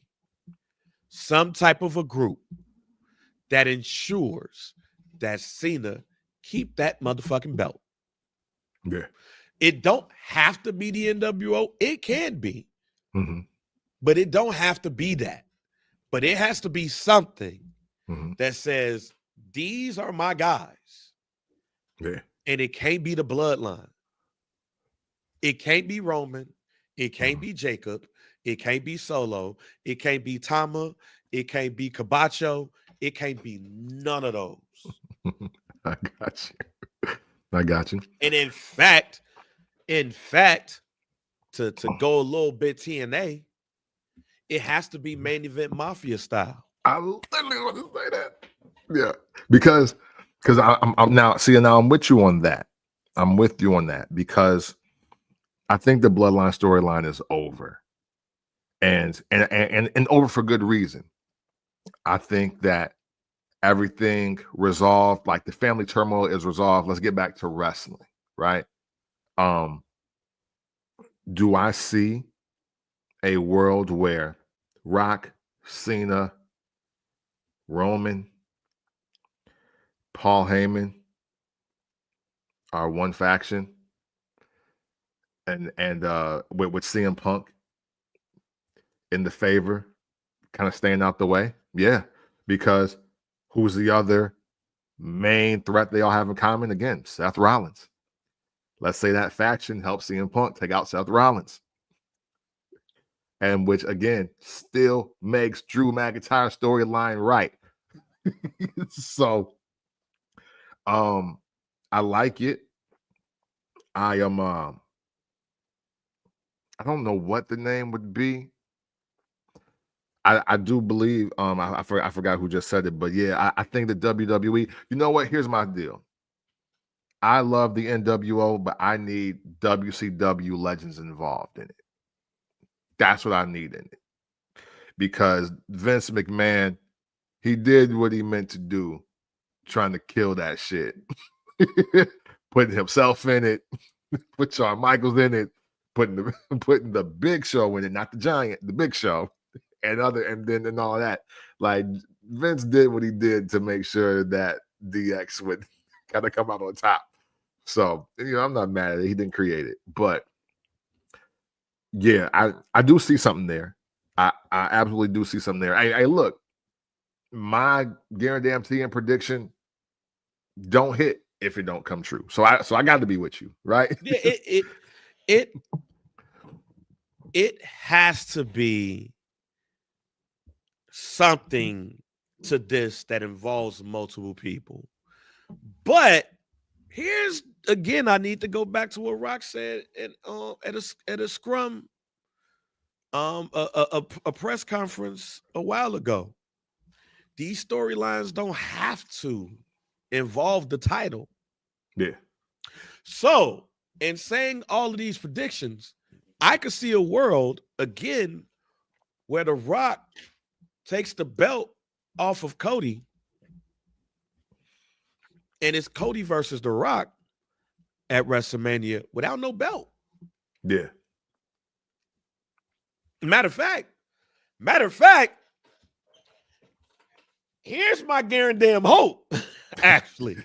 some type of a group that ensures that Cena keep that motherfucking belt. Yeah. It don't have to be the NWO. It can be. Mm-hmm. But it don't have to be that. But it has to be something that says, these are my guys. Yeah. And it can't be the bloodline. It can't be Roman. It can't be Jacob. It can't be Solo. It can't be Tama. It can't be Cabacho. It can't be none of those. I got you. I got you. And in fact, to go a little bit TNA, it has to be main event mafia style. I literally want to say that. Yeah, because I'm now I'm with you on that. I'm with you on that because I think the bloodline storyline is over, and over for good reason. I think that everything resolved, like the family turmoil is resolved. Let's get back to wrestling, right? Do I see a world where Rock, Cena, Roman, Paul Heyman are one faction, and with CM Punk in the favor, kind of staying out the way? Yeah, because who's the other main threat they all have in common? Again, Seth Rollins. Let's say that faction helps CM Punk take out Seth Rollins. And which, again, still makes Drew McIntyre's storyline right. So, I like it. I am, I don't know what the name would be. I do believe, I forgot who just said it, but yeah, I think the WWE, you know what? Here's my deal. I love the NWO, but I need WCW legends involved in it. That's what I need in it. Because Vince McMahon, he did what he meant to do, trying to kill that shit. Putting himself in it, put Shawn Michaels in it, putting the Big Show in it, not the Giant, the Big Show, and all that. Like Vince did what he did to make sure that DX would kind of come out on top. So I'm not mad at it. He didn't create it, but yeah, I do see something there. I absolutely do see something there. Hey, look, my guarantee and prediction don't hit if it don't come true. So I got to be with you, right? Yeah, it has to be something to this that involves multiple people. But here's again, I need to go back to what Rock said at a scrum, a press conference a while ago. These storylines don't have to involve the title. Yeah. So, in saying all of these predictions, I could see a world again where The Rock takes the belt off of Cody, and it's Cody versus The Rock at WrestleMania without no belt. Yeah. Matter of fact, here's my guaranteed hope. Actually,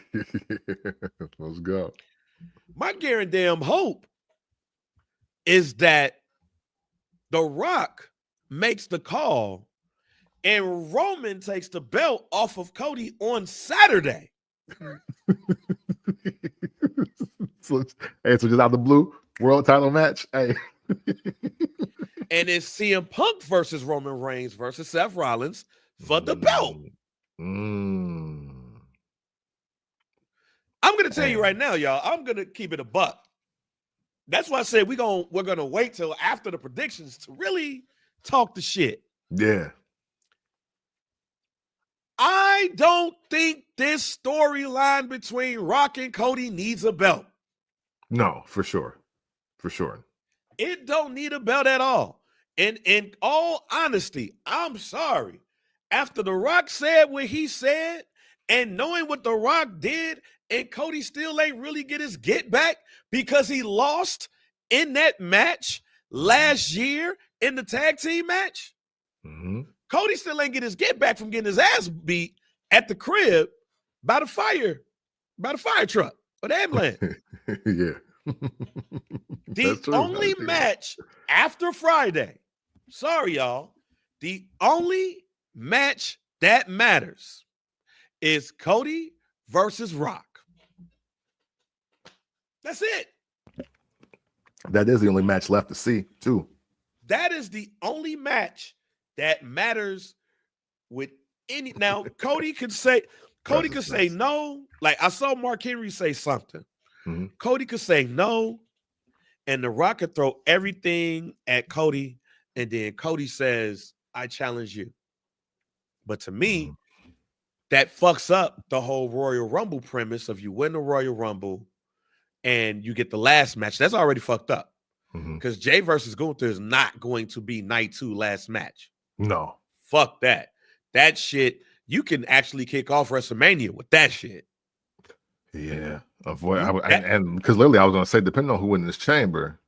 let's go. My guaranteed hope is that The Rock makes the call and Roman takes the belt off of Cody on Saturday. So just out of the blue, world title match. Hey. And it's CM Punk versus Roman Reigns versus Seth Rollins for the belt. I'm going to tell you right now, y'all, I'm going to keep it a buck. That's why I said we're going to wait till after the predictions to really talk the shit. Yeah. I don't think this storyline between Rock and Cody needs a belt. No, for sure. For sure. It don't need a belt at all. And in all honesty, I'm sorry. After The Rock said what he said, and knowing what The Rock did, and Cody still ain't really get his get back because he lost in that match last year in the tag team match. Mm-hmm. Cody still ain't get his get back from getting his ass beat at the crib by the fire truck or the ambulance. Yeah. The only match after Friday Sorry, y'all. The only match that matters is Cody versus Rock. That's it. That is the only match left to see, too. That is the only match that matters with any. Now, Cody could say no. Like I saw Mark Henry say something. Mm-hmm. Cody could say no, and The Rock could throw everything at Cody, and then Cody says, I challenge you. But to me, that fucks up the whole Royal Rumble premise of you win the Royal Rumble and you get the last match. That's already fucked up. Because Jay versus Gunther is not going to be night 2 last match. No. Fuck that. That shit, you can actually kick off WrestleMania with that shit. Yeah. And because literally I was going to say, depending on who wins this chamber,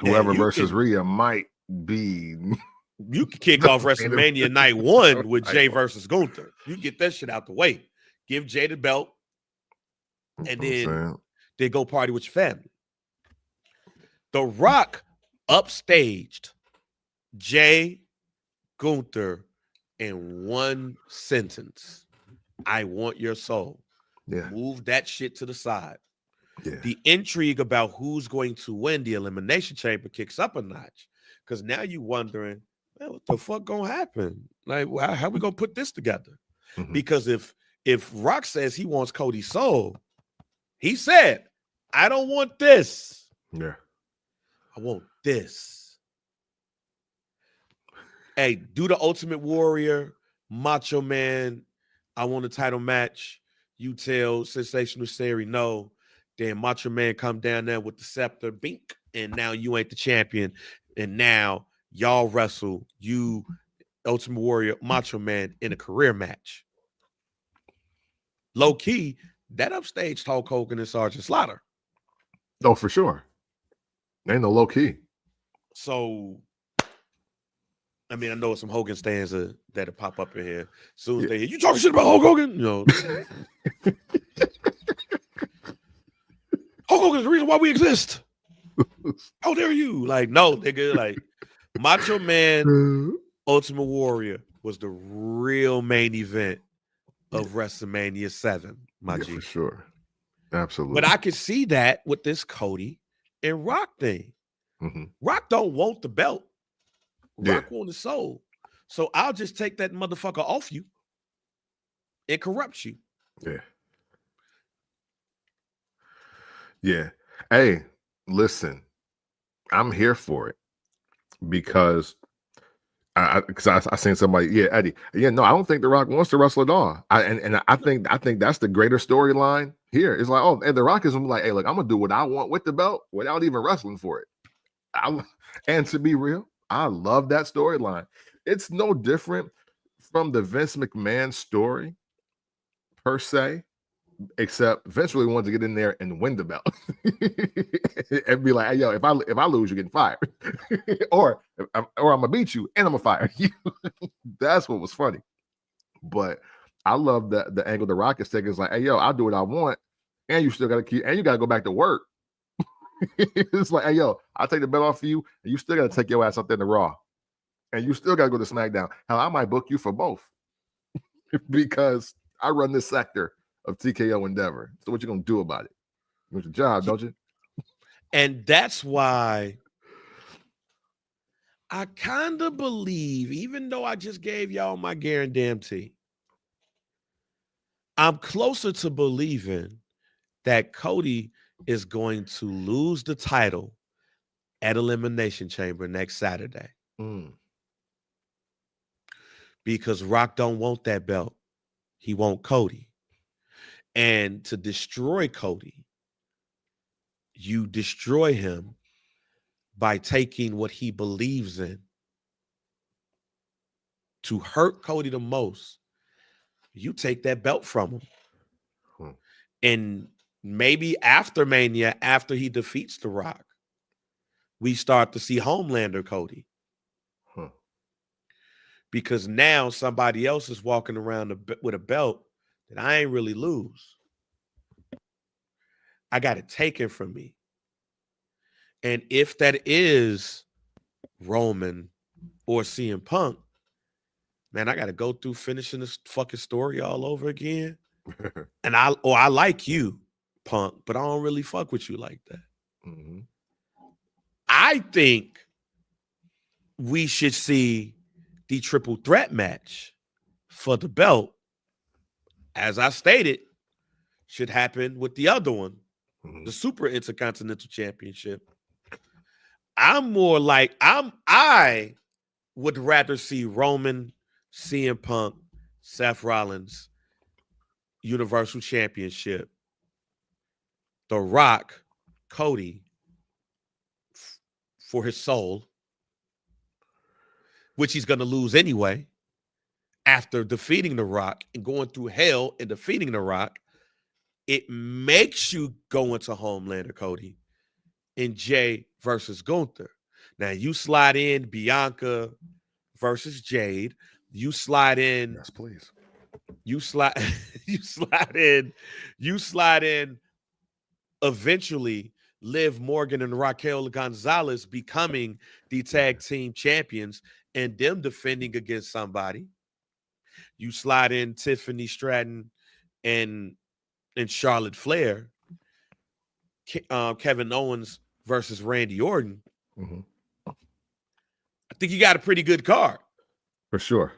whoever versus Rhea might be. You can kick off WrestleMania night 1 with Jay versus Gunther. You get that shit out the way. Give Jay the belt. And then go party with your family. The Rock upstaged Jay Gunther in one sentence. I want your soul. Yeah. Move that shit to the side. Yeah. The intrigue about who's going to win the Elimination Chamber kicks up a notch. Because now you're wondering, man, what the fuck gonna happen? Like, how we gonna put this together? Mm-hmm. Because if Rock says he wants Cody's soul, he said, I don't want this. Yeah. I want this. Hey, do the Ultimate Warrior, Macho Man, I want a title match. You tell Sensational Sherry no. Then Macho Man come down there with the scepter, bink, and now you ain't the champion. And now y'all wrestle, you, Ultimate Warrior, Macho Man, in a career match. Low key, that upstaged Hulk Hogan and Sergeant Slaughter. Oh, for sure. Ain't no low key. So, I mean, I know some Hogan stands that'll pop up in here. As soon as they hear, you talking shit about Hulk Hogan? You know. Hulk Hogan is the reason why we exist. How dare you? Like, no, nigga. Like, Macho Man, Ultimate Warrior was the real main event of WrestleMania 7, my G. For sure. Absolutely. But I could see that with this Cody and Rock thing. Mm-hmm. Rock don't want the belt. Rock want the soul. So I'll just take that motherfucker off you and corrupt you. Yeah. Yeah. Hey, listen, I'm here for it because I seen somebody, Eddie. No, I don't think The Rock wants to wrestle at all. I think that's the greater storyline here. It's like, oh, and The Rock is like, hey, look, I'm gonna do what I want with the belt without even wrestling for it. And to be real, I love that storyline. It's no different from the Vince McMahon story per se, except Vince really wanted to get in there and win the belt and be like, hey, yo, if I lose, you're getting fired, or I'm gonna beat you and I'm gonna fire you. That's what was funny. But I love the angle the Rock is taking. Is like, hey, yo, I'll do what I want, and you still you gotta go back to work. It's like, hey, yo, I'll take the belt off of you, and you still got to take your ass up there to Raw. And you still got to go to SmackDown. Hell, I might book you for both because I run this sector of TKO Endeavor. So what you going to do about it? You want your job, don't you? And that's why I kind of believe, even though I just gave y'all my guarantee, I'm closer to believing that Cody is going to lose the title at Elimination Chamber next Saturday. Because Rock don't want that belt. He want Cody. And to destroy Cody, you destroy him by taking what he believes in. To hurt Cody the most, you take that belt from him. And maybe after Mania, after he defeats The Rock, we start to see Homelander Cody. Because now somebody else is walking around with a belt that I ain't really lose. I got it taken from me. And if that is Roman or CM Punk, man, I got to go through finishing this fucking story all over again. And I like you, Punk, but I don't really fuck with you like that. Mm-hmm. I think we should see the triple threat match for the belt, as I stated, should happen with the other one, the Super Intercontinental Championship. I'm more like I would rather see Roman, CM Punk, Seth Rollins, Universal Championship, The Rock, Cody for his soul, which he's going to lose anyway after defeating The Rock and going through hell and defeating The Rock. It makes you go into Homelander, Cody, and Jay versus Gunther. Now you slide in Bianca versus Jade. You slide in. Yes, please. You slide in eventually Liv Morgan and Raquel Gonzalez becoming the tag team champions and them defending against somebody. You slide in Tiffany, Stratton, and Charlotte Flair. Kevin Owens versus Randy Orton. Mm-hmm. I think you got a pretty good card. For sure.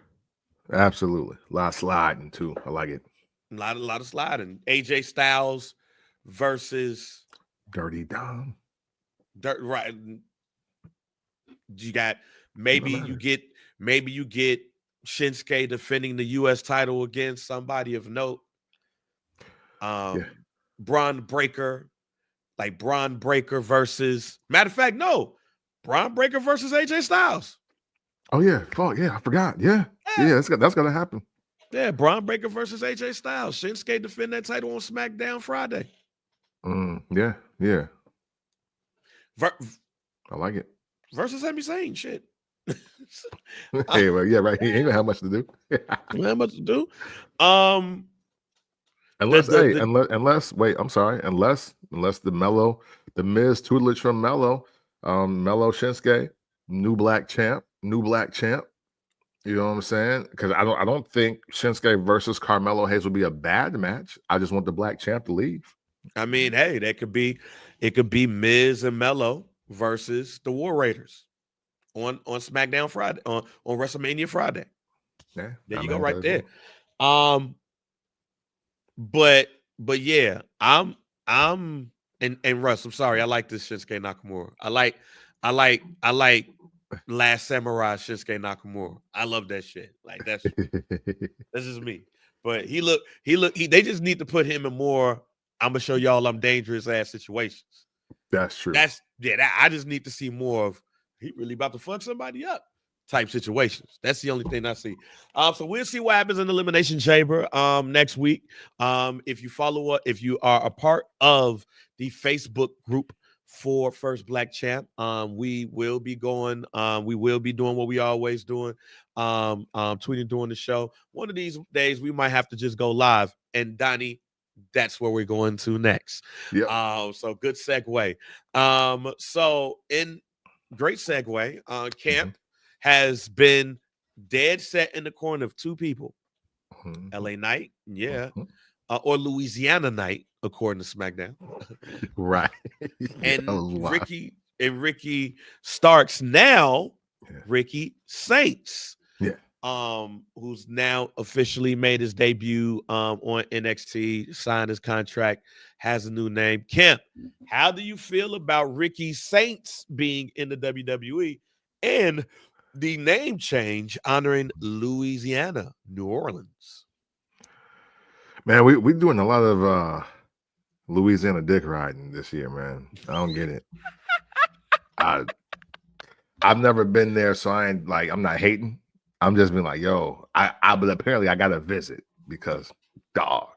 Absolutely. A lot of sliding too. I like it. A lot of sliding. AJ Styles versus Dirty Dom. Right. You got maybe you get Shinsuke defending the US title against somebody of note. Braun Breaker, like Braun Breaker versus, matter of fact, no, Braun Breaker versus AJ Styles. Oh yeah, I forgot. Yeah, that's gonna happen. Yeah, Braun Breaker versus AJ Styles. Shinsuke defend that title on SmackDown Friday. Yeah. I like it. Versus Sami Zayn, shit. Hey, well, yeah, right. He ain't gonna have much to do. Unless the Miz tutelage from Mello Shinsuke, new black champ. You know what I'm saying? Because I don't think Shinsuke versus Carmelo Hayes would be a bad match. I just want the black champ to leave. I mean, hey, it could be Miz and Mello versus the War Raiders on SmackDown Friday, on WrestleMania Friday. Yeah, there you go, right there. But yeah, I'm and Russ, I'm sorry, I like this Shinsuke Nakamura. I like Last Samurai Shinsuke Nakamura. I love that shit. Like that's just me. But they just need to put him in more I'm gonna show y'all I'm dangerous ass situations. That's true. I just need to see more of he really about to fuck somebody up type situations. That's the only thing I see. So we'll see what happens in the Elimination Chamber next week. If you are a part of the Facebook group for First Black Champ, we will be doing what we always doing, tweeting during the show. One of these days we might have to just go live, and Donnie, that's where we're going to next. So good segue. So in great segue, Camp has been dead set in the corner of two people. LA Knight, or Louisiana Knight, according to SmackDown. Right. and Ricky Starks now, Ricky Saints. Who's now officially made his debut on NXT, signed his contract, has a new name. Kemp, how do you feel about Ricky Saints being in the WWE and the name change honoring Louisiana, New Orleans? Man, we doing a lot of Louisiana dick riding this year, man. I don't get it. I've never been there, so I'm not hating. I'm just being like, yo, but apparently I got to visit because, dog,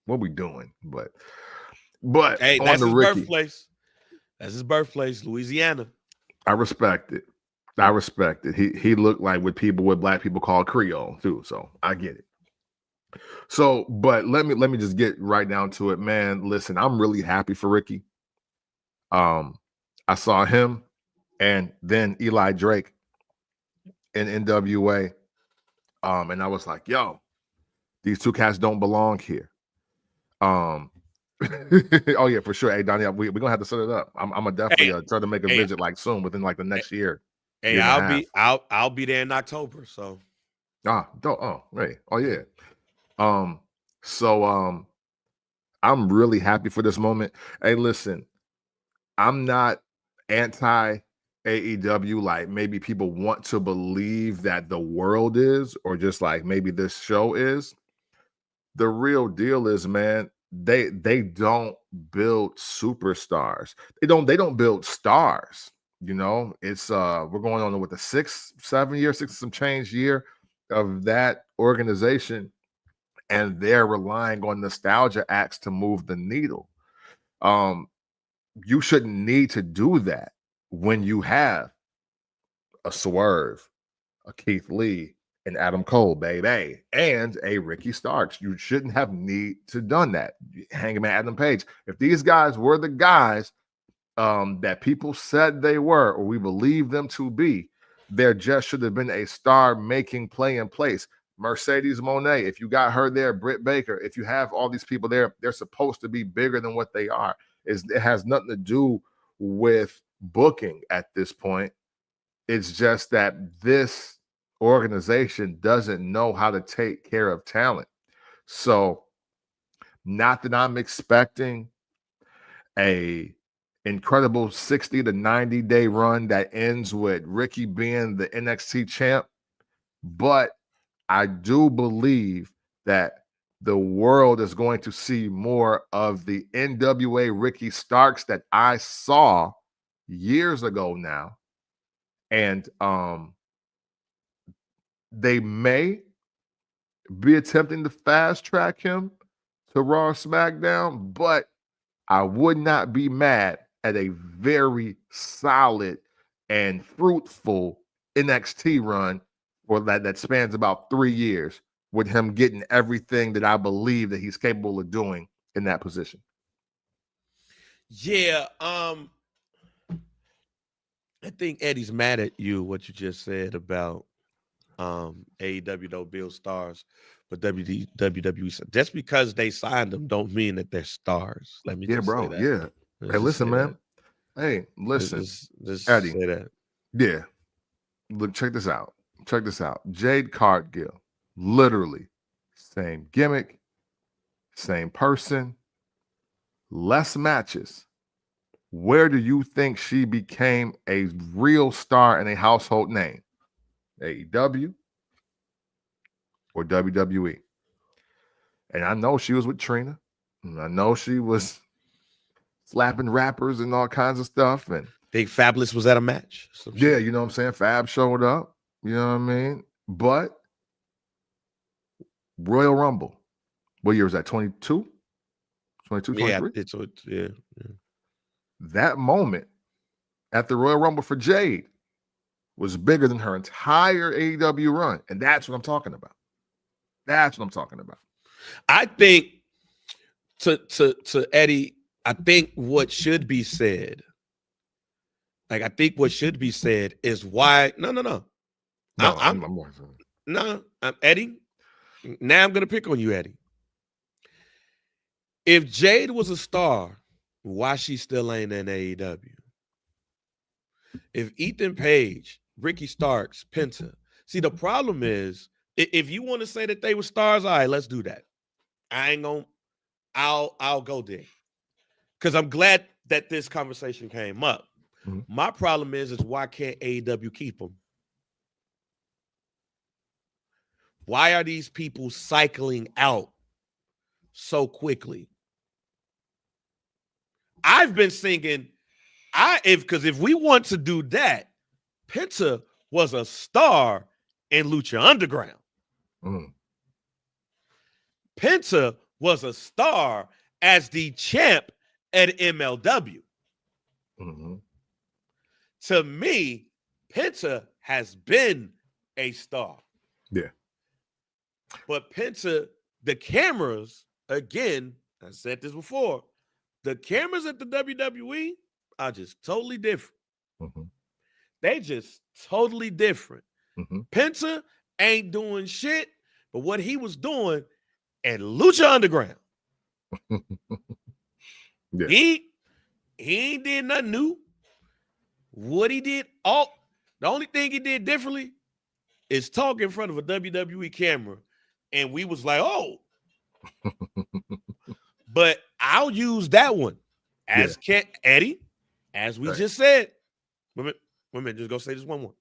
what we doing? But hey, that's his birthplace. That's his birthplace, Louisiana. I respect it. He looked like what black people call Creole too, so I get it. So, but let me just get right down to it, man. Listen, I'm really happy for Ricky. I saw him and then Eli Drake. in NWA. And I was like, yo, these two cats don't belong here. Oh yeah, for sure. Hey, Donnie, we're gonna have to set it up. I'm gonna definitely try to make a visit like soon, within like the next year. Hey, I'll be there in October. So right. Oh yeah. So I'm really happy for this moment. Hey, listen, I'm not anti AEW like maybe people want to believe that the world is, or just like maybe this show is. The real deal is, man, they don't build superstars. They don't build stars. You know, it's we're going on with the 6-7 year, 6 some change year of that organization, and they're relying on nostalgia acts to move the needle. You shouldn't need to do that when you have a Swerve, a Keith Lee, and Adam Cole, baby, and a Ricky Starks. You shouldn't have need to done that. Hangman Adam Page. If these guys were the guys that people said they were, or we believe them to be, there just should have been a star-making play in place. Mercedes Moné, if you got her there, Britt Baker, if you have all these people there, they're supposed to be bigger than what they are. It has nothing to do with booking at this point. It's just that this organization doesn't know how to take care of talent. So, not that I'm expecting a incredible 60 to 90 day run that ends with Ricky being the NXT champ, but I do believe that the world is going to see more of the NWA Ricky Starks that I saw years ago now. And they may be attempting to fast track him to Raw SmackDown, but I would not be mad at a very solid and fruitful NXT run for that spans about 3 years, with him getting everything that I believe that he's capable of doing in that position. Yeah, I think Eddie's mad at you, what you just said about AEW don't build stars, but WWE, just because they signed them don't mean that they're stars. Let me just say that. Yeah. Hey, listen, man. Hey, listen. Just Eddie, say that. Yeah. Look, check this out. Jade Cargill, literally same gimmick, same person, less matches. Where do you think she became a real star and a household name? AEW or WWE? And I know she was with Trina. And I know she was slapping rappers and all kinds of stuff. And Big Fabulous was at a match. Yeah, you know what I'm saying? Fab showed up. You know what I mean? But Royal Rumble, what year was that? 22? 22, 23? Yeah. That moment at the Royal Rumble for Jade was bigger than her entire AEW run. And that's what I'm talking about. I think to Eddie, I think what should be said, is why. No. I'm Eddie. Now I'm gonna pick on you, Eddie. If Jade was a star, why she still ain't in AEW? If Ethan Page, Ricky Starks, Penta. See, the problem is, if you want to say that they were stars, all right, let's do that. I'll go there. Because I'm glad that this conversation came up. Mm-hmm. My problem is why can't AEW keep them? Why are these people cycling out so quickly? I've been thinking, if we want to do that, Penta was a star in Lucha Underground. Mm. Penta was a star as the champ at MLW. Mm-hmm. To me, Penta has been a star. Yeah. But Penta, the cameras, again, I said this before, the cameras at the WWE are just totally different. Mm-hmm. They just totally different. Penta ain't doing shit, but what he was doing at Lucha Underground, Yeah. he ain't did nothing new. What he did, the only thing he did differently is talk in front of a WWE camera, and we was like, oh. But I'll use that one as Eddie, as we just said. Wait a minute, just go say this one more.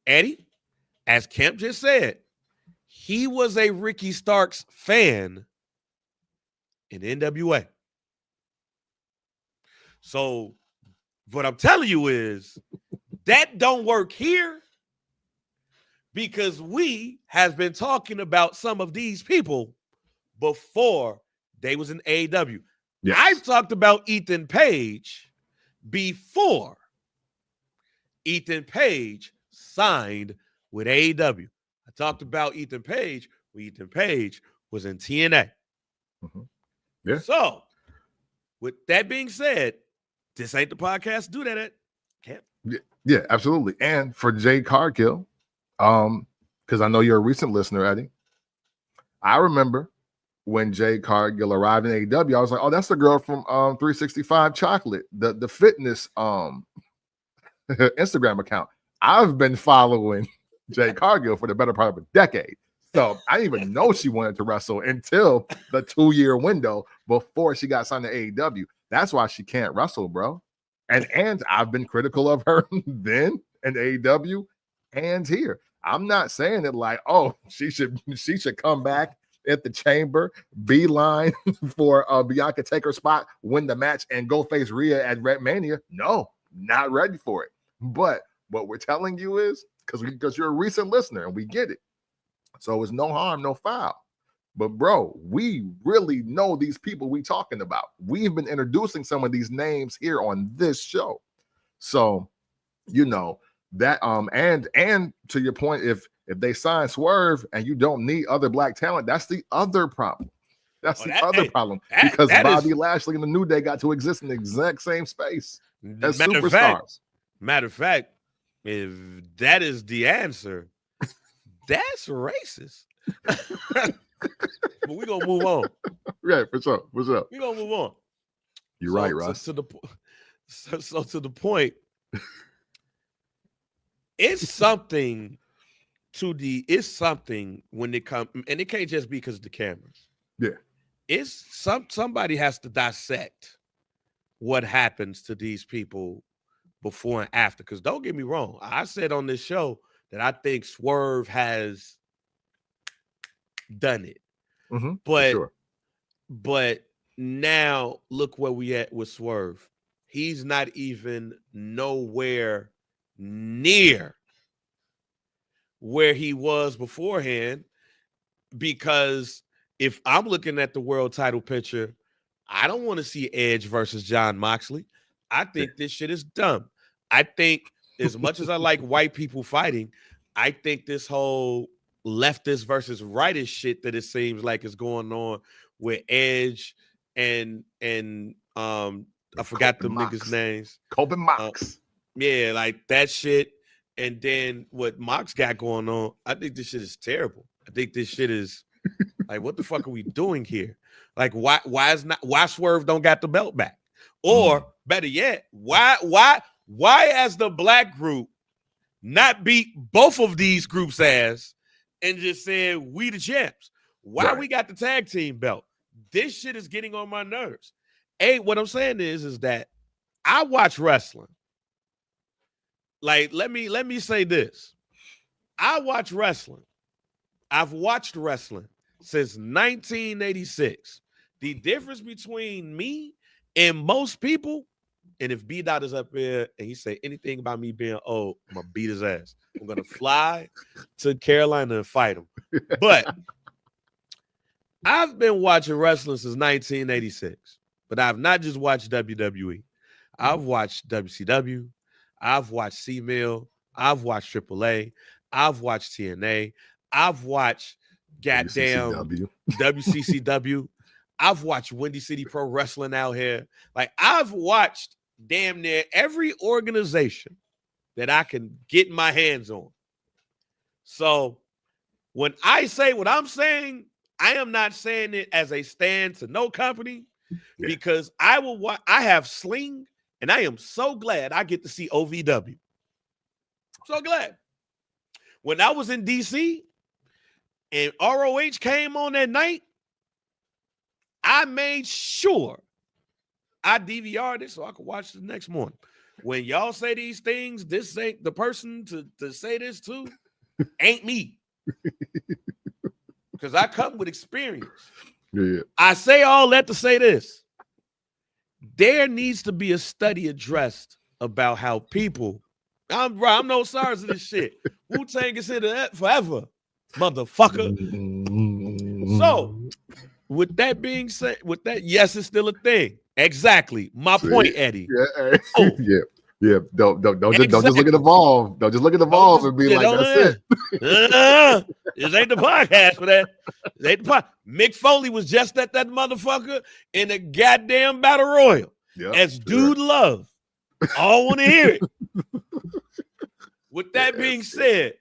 Eddie, as Kemp just said, he was a Ricky Starks fan in NWA. So what I'm telling you is that don't work here because we have been talking about some of these people before they was in AEW. Yes. I've talked about Ethan Page before Ethan Page signed with AEW. I talked about Ethan Page when Ethan Page was in TNA. Yeah. So, with that being said, this ain't the podcast to do that at. Can't. Yeah, absolutely. And for Jade Cargill, because I know you're a recent listener, Eddie, I remember when Jade Cargill arrived in AEW, I was like, oh, that's the girl from 365 Chocolate, the fitness Instagram account. I've been following Jade Cargill for the better part of a decade. So I didn't even know she wanted to wrestle until the 2-year window before she got signed to AEW. That's why she can't wrestle, bro. And I've been critical of her then in AEW and here. I'm not saying it like, oh, she should come back at the Chamber, beeline for Bianca take her spot, win the match, and go face Rhea at WrestleMania. No, not ready for it. But what we're telling you is because you're a recent listener and we get it. So it's no harm, no foul. But bro, we really know these people we talking about. We've been introducing some of these names here on this show. So, you know, that and to your point, if they sign Swerve and you don't need other black talent, that's the other problem. That's the other problem. Because Bobby Lashley and the New Day got to exist in the exact same space as superstars. Matter of fact, if that is the answer, that's racist. But we're going to move on. Yeah, for sure. What's up? We're going to move on. You're right, Russ. To the point, it's something when it comes, and it can't just be because of the cameras. Yeah. It's somebody has to dissect what happens to these people before and after. Because don't get me wrong, I said on this show that I think Swerve has done it. But now look where we at with Swerve. He's not even nowhere near where he was beforehand, because if I'm looking at the world title picture, I don't want to see Edge versus John Moxley. I think this shit is dumb. I think as much as I like white people fighting, I think this whole leftist versus rightist shit that it seems like is going on with Edge and I forgot the niggas' names. Coben Mox. Yeah, like that shit. And then what Mox got going on, I think this shit is terrible. I think this shit is like, what the fuck are we doing here? Like, why Swerve don't got the belt back? Or better yet, why as the black group not beat both of these groups' ass and just said we the champs? Why we got the tag team belt? This shit is getting on my nerves. Hey, what I'm saying is that I watch wrestling. Like, let me say this. I watch wrestling. I've watched wrestling since 1986. The difference between me and most people, and if B-Dot is up here and he say anything about me being old, I'm gonna beat his ass. I'm gonna fly to Carolina and fight him. But I've been watching wrestling since 1986, but I've not just watched WWE. I've watched WCW. I've watched C-Mill. I've watched AAA. I've watched TNA. I've watched goddamn WCCW. I've watched Windy City Pro Wrestling out here. Like, I've watched damn near every organization that I can get my hands on. So when I say what I'm saying, I am not saying it as a stand to no company because I have Sling, and I am so glad I get to see OVW. So glad. When I was in DC and ROH came on that night, I made sure I DVR'd it so I could watch it the next morning. When y'all say these things, this ain't the person to say this to, ain't me. Because I come with experience. Yeah. I say all that to say this. There needs to be a study addressed about how people, I'm no SARS of this shit. Wu-Tang is here forever, motherfucker. So, with that being said, yes, it's still a thing. Exactly. My point, Eddie. Yeah. Oh. Yeah. Don't just look at the Evolve. Don't just look at the Evolve and be like, that's it. This ain't the podcast for that. This ain't the podcast. Mick Foley was just at that motherfucker in a goddamn battle royal. As Dude Love. All want to hear it. With that being said,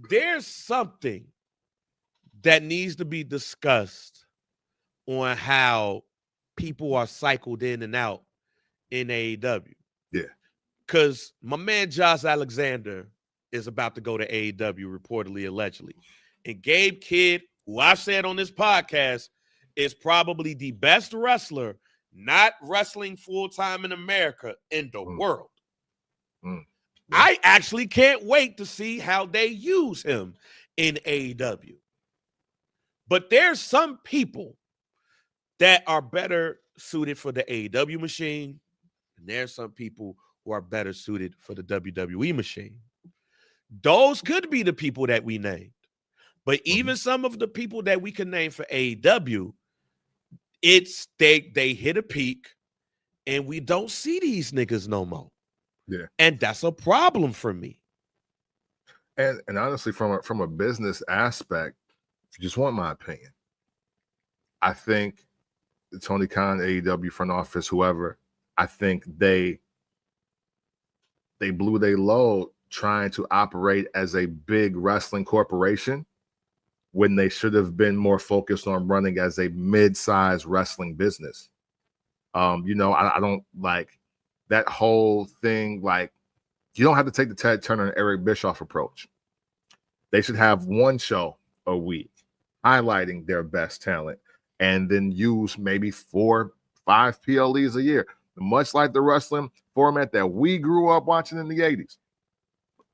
there's something that needs to be discussed on how people are cycled in and out in AEW. Yeah. Because my man Josh Alexander is about to go to AEW, reportedly, allegedly. And Gabe Kidd, who I've said on this podcast, is probably the best wrestler not wrestling full-time in America in the world. Yeah. I actually can't wait to see how they use him in AEW. But there's some people that are better suited for the AEW machine, and there's some people who are better suited for the WWE machine. Those could be the people that we named. But even some of the people that we can name for AEW, it's they hit a peak and we don't see these niggas no more. Yeah. And that's a problem for me. And honestly, from a business aspect, if you just want my opinion, I think Tony Khan, AEW front office, whoever, I think they blew their load trying to operate as a big wrestling corporation when they should have been more focused on running as a mid-sized wrestling business. I don't like that whole thing. Like, you don't have to take the Ted Turner and Eric Bischoff approach. They should have one show a week highlighting their best talent and then use maybe 4-5 PLEs a year, much like the wrestling format that we grew up watching in the 80s.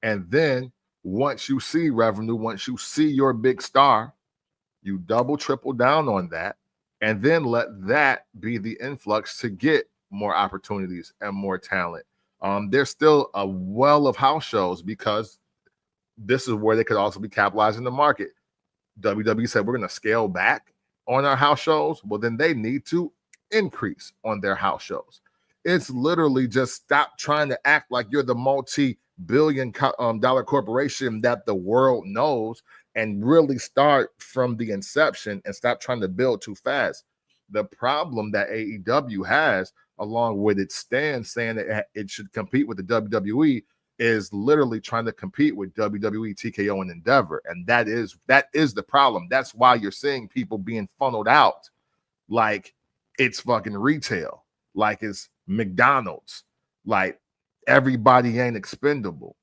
And then once you see revenue, once you see your big star, you double, triple down on that, and then let that be the influx to get more opportunities and more talent. There's still a well of house shows because this is where they could also be capitalizing the market. WWE said, we're going to scale back on our house shows. Well, then they need to increase on their house shows. It's literally just stop trying to act like you're the multi-billion dollar corporation that the world knows and really start from the inception and stop trying to build too fast. The problem that AEW has, along with its stand saying that it should compete with the WWE, is literally trying to compete with WWE, TKO, and Endeavor. And that is the problem. That's why you're seeing people being funneled out like it's fucking retail, like it's McDonald's, like everybody ain't expendable.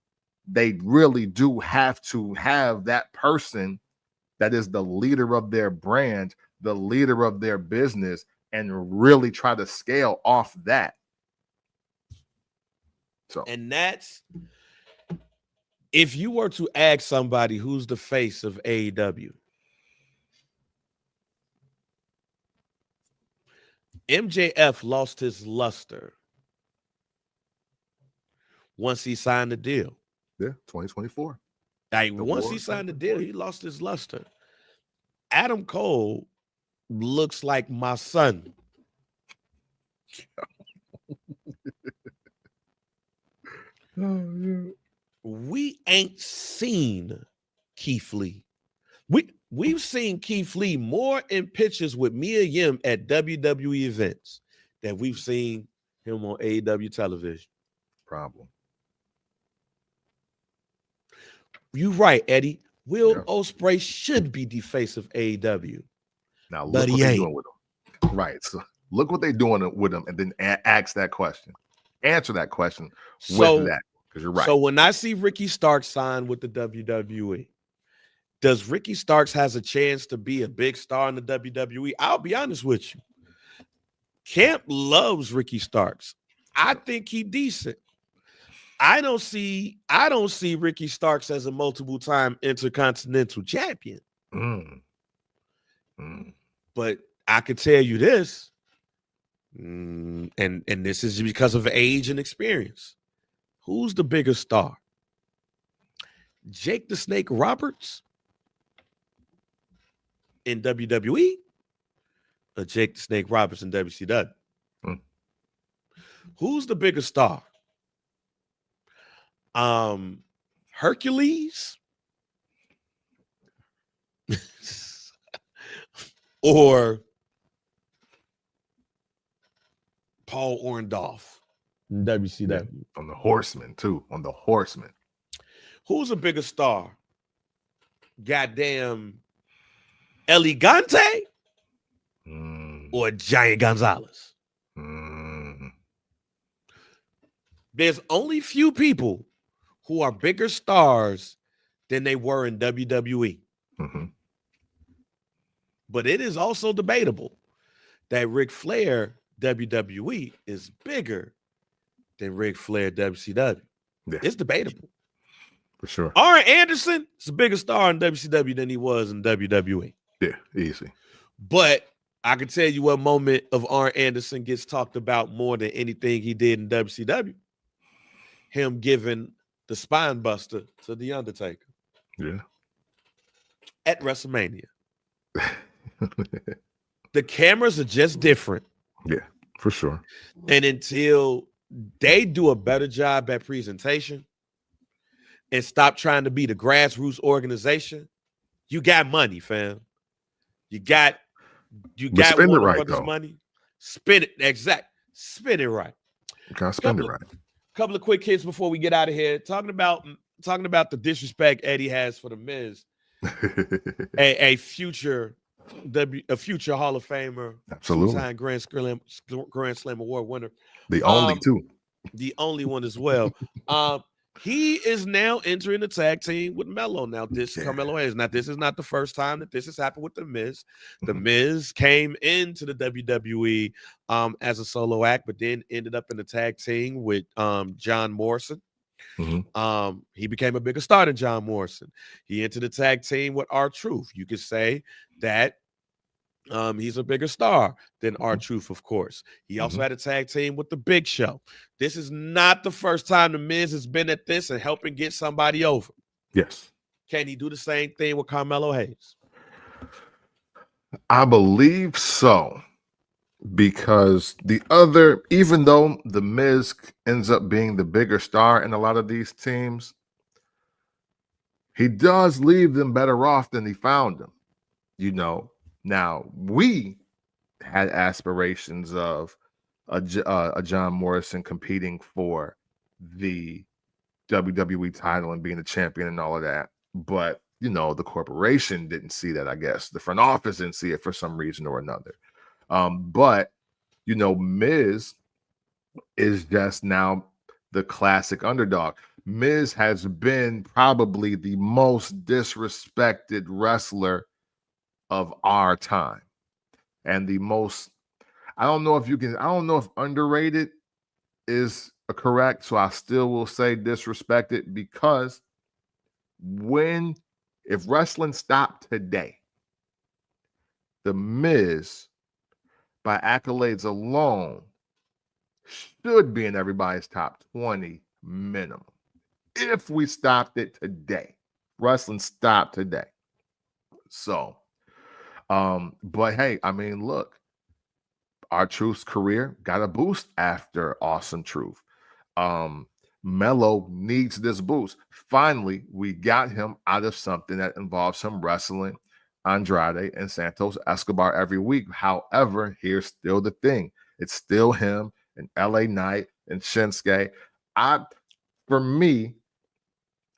They really do have to have that person that is the leader of their brand, the leader of their business, and really try to scale off that. So, and that's, if you were to ask somebody who's the face of AEW, MJF lost his luster once he signed the deal. Yeah, 2024. Like, once he signed the deal, he lost his luster. Adam Cole looks like my son. Oh, yeah. We ain't seen Keith Lee. We've seen Keith Lee more in pictures with Mia Yim at WWE events than we've seen him on AEW television. Problem. You right, Eddie. Will Yeah. Ospreay should be the face of AEW. Now But look what he they're ain't. doing with him. Right. So look what they're doing with him, and then ask that question. Answer that question with So, that, because you're right. so when I see Ricky Starks sign with the WWE, does Ricky Starks has a chance to be a big star in the WWE? I'll be honest with you. Camp loves Ricky Starks. I think he decent. I don't see Ricky Starks as a multiple-time intercontinental champion. Mm. But I could tell you this, and this is because of age and experience. Who's the bigger star? Jake the Snake Roberts in WWE or Jake the Snake Roberts in WCW? Mm. Who's the bigger star? Hercules or Paul Orndorff in WCW? Yeah. On the Horseman, too. On the Horseman. Who's a bigger star? Goddamn Elegante or Giant Gonzalez? There's only few people who are bigger stars than they were in WWE. Mm-hmm. But it is also debatable that Ric Flair WWE is bigger than Ric Flair WCW. Yeah. It's debatable. For sure. Arn Anderson is a bigger star in WCW than he was in WWE. Yeah, easy. But I can tell you what moment of Arn Anderson gets talked about more than anything he did in WCW. Him giving the spine buster to The Undertaker. Yeah. At WrestleMania. The cameras are just different. Yeah, for sure. And until they do a better job at presentation and stop trying to be the grassroots organization, you got money, fam. You got spend it Warner right, Brothers though. money. Spend it spend it right. You gotta spend it right. Couple of quick hits before we get out of here. Talking about the disrespect Eddie has for the Miz, a future Hall of Famer, Absolutely. two-time Grand Slam award winner, the only one as well. He is now entering the tag team with Melo. Now, Carmelo Hayes. Now, this is not the first time that this has happened with The Miz. The Miz came into the WWE as a solo act, but then ended up in the tag team with John Morrison. Mm-hmm. He became a bigger star than John Morrison. He entered the tag team with R-Truth. You could say that he's a bigger star than R-Truth, of course. He also had a tag team with The Big Show. This is not the first time The Miz has been at this and helping get somebody over. Yes. Can he do the same thing with Carmelo Hayes? I believe so. Because even though The Miz ends up being the bigger star in a lot of these teams, he does leave them better off than he found them. Now, we had aspirations of a John Morrison competing for the WWE title and being the champion and all of that. But, the corporation didn't see that, I guess. The front office didn't see it for some reason or another. But, Miz is just now the classic underdog. Miz has been probably the most disrespected wrestler of our time. And the most, I don't know if underrated is correct. So I still will say disrespected, because if wrestling stopped today, The Miz, by accolades alone, should be in everybody's top 20 minimum. If we stopped it today, wrestling stopped today. So, but hey, I mean, look, R-Truth's career got a boost after Awesome Truth. Melo needs this boost. Finally, we got him out of something that involves him wrestling Andrade and Santos Escobar every week. However, here's still the thing. It's still him and LA Knight and Shinsuke. For me,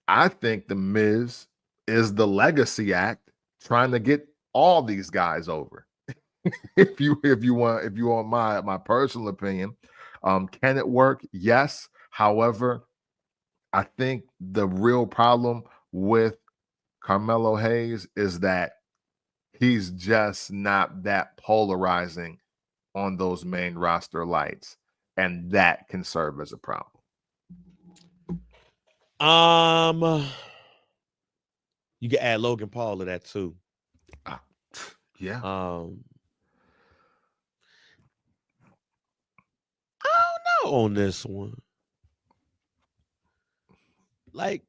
I think The Miz is the legacy act trying to get all these guys over. if you want my personal opinion, can it work? Yes. However, I think the real problem with Carmelo Hayes is that he's just not that polarizing on those main roster lights, and that can serve as a problem. You can add Logan Paul to that too. Yeah. I don't know on this one. Like,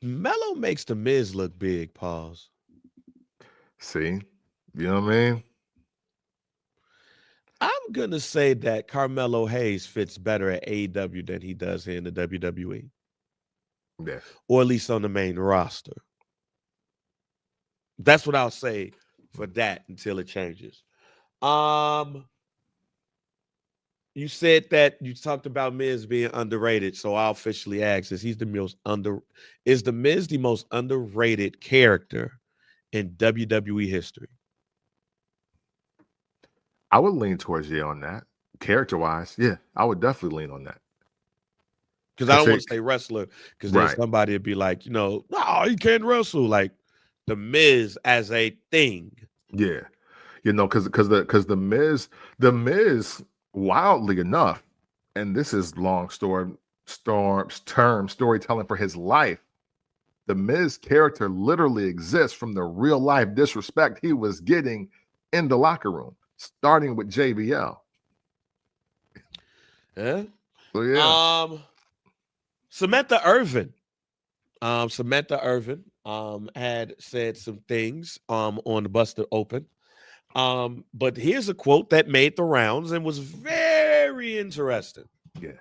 Melo makes the Miz look big. Pause. See, you know what I mean? I'm gonna say that Carmelo Hayes fits better at AEW than he does here in the WWE. Yeah. Or at least on the main roster. That's what I'll say for that until it changes. You said that you talked about Miz being underrated, so I'll officially ask: Is the Miz the most underrated character in WWE history? I would lean towards on that. Character-wise, yeah, I would definitely lean on that. Because I don't want to say wrestler, because then somebody would be like, no, he can't wrestle. Like the Miz as a thing. Yeah, because the Miz, wildly enough, and this is long term storytelling for his life. The Miz character literally exists from the real life disrespect he was getting in the locker room, starting with JBL. Yeah. So yeah. Samantha Irvin. Had said some things on the Busted Open. But here's a quote that made the rounds and was very interesting. Yeah.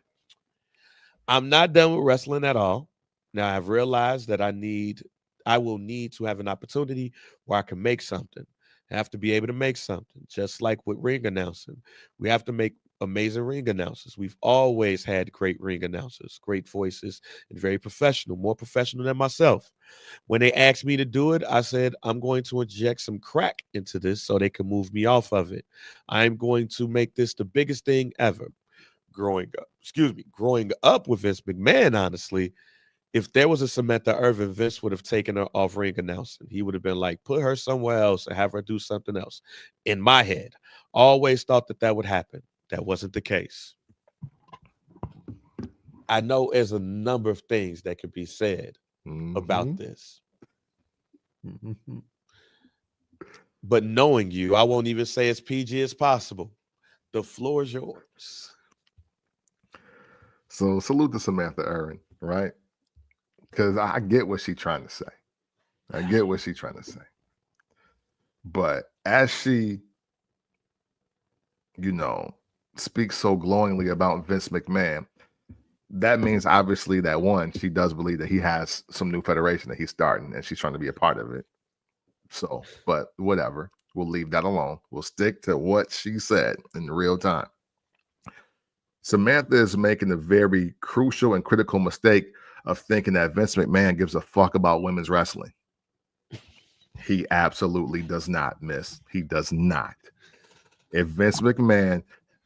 I'm not done with wrestling at all. Now I've realized that I will need to have an opportunity where I can make something. I have to be able to make something, just like with ring announcing. We have to make amazing ring announcers. We've always had great ring announcers, great voices, and very professional, more professional than myself. When they asked me to do it, I said, I'm going to inject some crack into this so they can move me off of it. I'm going to make this the biggest thing ever. Growing up with Vince McMahon, honestly, if there was a Samantha Irvin, Vince would have taken her off ring announcing. He would have been like, put her somewhere else and have her do something else. In my head, always thought that would happen. That wasn't the case. I know there's a number of things that could be said about this. But knowing you, I won't even say as PG as possible. The floor is yours. So salute to Samantha Irvin, right? Because I get what she's trying to say. But as she, speaks so glowingly about Vince McMahon, that means obviously that one, she does believe that he has some new federation that he's starting and she's trying to be a part of it. So, but whatever, we'll leave that alone. We'll stick to what she said in real time. Samantha is making a very crucial and critical mistake of thinking that Vince McMahon gives a fuck about women's wrestling. He absolutely does not, miss. He does not. If Vince McMahon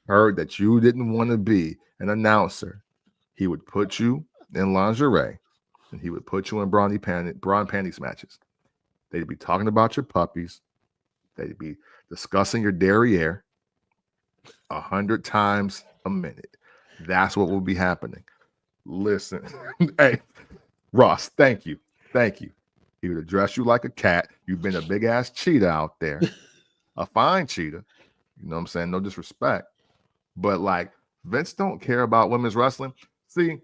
heard that you didn't want to be an announcer, he would put you in lingerie and he would put you in brawn panties matches. They'd be talking about your puppies. They'd be discussing your derriere 100 times a minute. That's what will be happening. Listen, hey, Ross, thank you. He would address you like a cat. You've been a big ass cheetah out there, a fine cheetah. You know what I'm saying? No disrespect, but like Vince don't care about women's wrestling. See,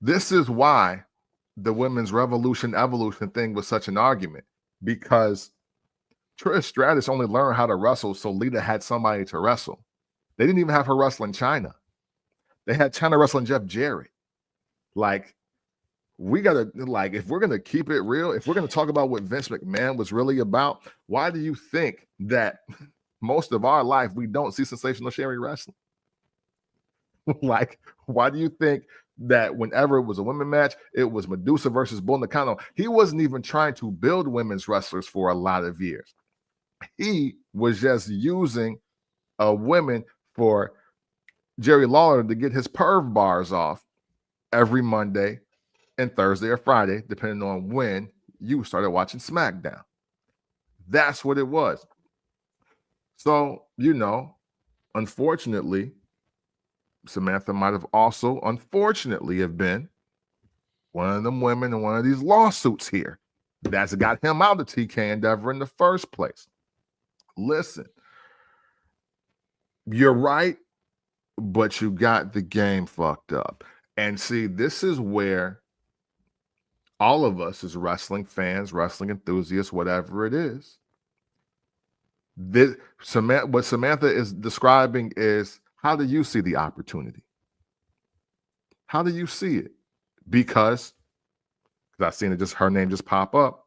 this is why the women's evolution thing was such an argument, because Trish Stratus only learned how to wrestle so Lita had somebody to wrestle. They didn't even have her wrestling China. They had China wrestling Jeff Jarrett. Like, we gotta, like, if we're gonna keep it real, if we're gonna talk about what Vince McMahon was really about, why do you think that most of our life we don't see sensational Sherry wrestling? Like, why do you think that whenever it was a women match, it was Medusa versus Bull Nakano. He wasn't even trying to build women's wrestlers for a lot of years. He was just using women for Jerry Lawler to get his perv bars off every Monday and Thursday or Friday, depending on when you started watching SmackDown. That's what it was. So, unfortunately, Samantha might have also, unfortunately, have been one of them women in one of these lawsuits here that's got him out of TK Endeavor in the first place. Listen, you're right, but you got the game fucked up. And see, this is where all of us as wrestling fans, wrestling enthusiasts, whatever it is, what Samantha is describing is, how do you see the opportunity? How do you see it? Because I've seen her name just pop up.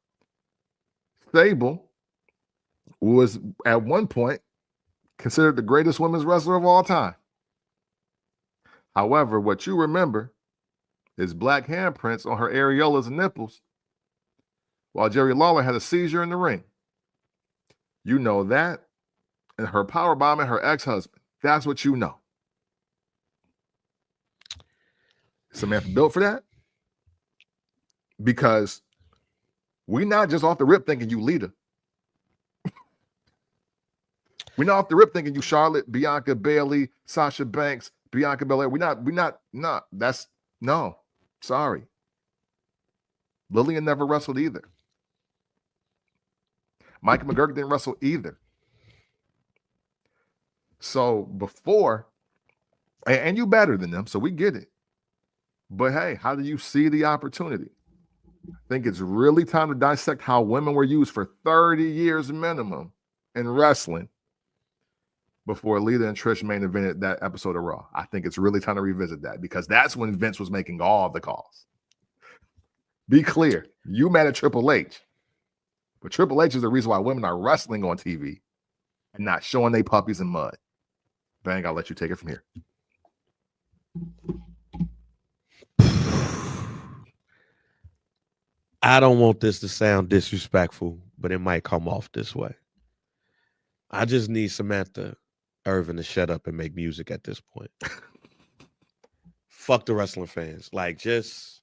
Sable was at one point considered the greatest women's wrestler of all time. However, what you remember is black handprints on her areolas and nipples while Jerry Lawler had a seizure in the ring. You know that, and her powerbombing her ex-husband. That's what you know. Samantha built for that? Because we're not just off the rip thinking you Lita. We're not off the rip thinking you Charlotte, Bianca, Bayley, Sasha Banks, Bianca Belair. No, sorry. Lillian never wrestled either. Mike McGurk didn't wrestle either. So before, and you better than them, so we get it. But hey, how do you see the opportunity? I think it's really time to dissect how women were used for 30 years minimum in wrestling before Lita and Trish main evented that episode of Raw. I think it's really time to revisit that, because that's when Vince was making all the calls. Be clear, you mad at Triple H, but Triple H is the reason why women are wrestling on TV and not showing they puppies in mud. Bang, I'll let you take it from here. I don't want this to sound disrespectful, but it might come off this way. I just need Samantha Irvin to shut up and make music at this point. Fuck the wrestling fans. That's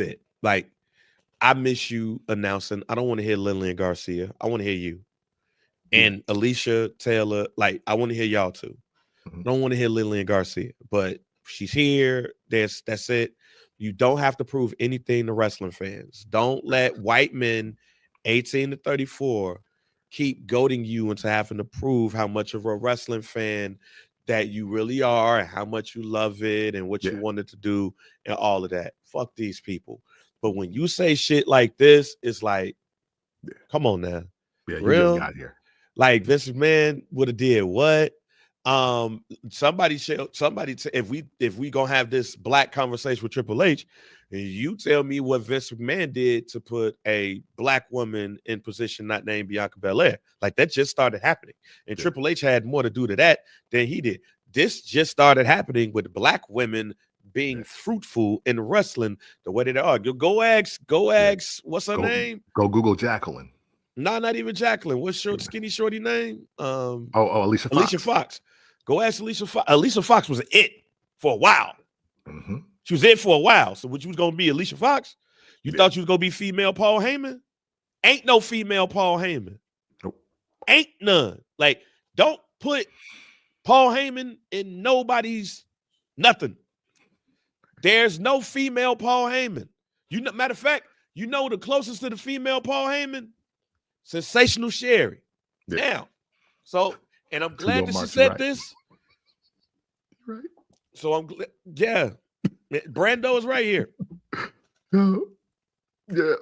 it. I miss you announcing. I don't want to hear Lillian Garcia. I want to hear you. And Alicia Taylor. I want to hear y'all too. I don't want to hear Lillian Garcia, but she's here. That's it. You don't have to prove anything to wrestling fans. Don't let white men 18 to 34 keep goading you into having to prove how much of a wrestling fan that you really are and how much you love it and what you wanted to do and all of that. Fuck these people. But when you say shit like this, it's come on now. Yeah, you real? Just got here. Vince McMahon would have did what? If we gonna have this black conversation with Triple H, and you tell me what Vince McMahon did to put a black woman in position not named Bianca Belair. That just started happening. And Triple H had more to do to that than he did. This just started happening with black women being fruitful in wrestling the way they are. Go ask, what's her name? Go Google Jacqueline. No, not even Jacqueline. What's skinny shorty name? Alicia Fox. Alicia Fox. Go ask Alicia Fox. Alicia Fox was it for a while. Mm-hmm. She was it for a while. So what you was going to be, Alicia Fox? You thought you was going to be female Paul Heyman? Ain't no female Paul Heyman. Nope. Ain't none. Don't put Paul Heyman in nobody's nothing. There's no female Paul Heyman. Matter of fact, the closest to the female Paul Heyman? Sensational Sherry. Yeah. Now, and I'm glad that she said this. Right. So I'm glad. Yeah. Brando is right here. Yeah.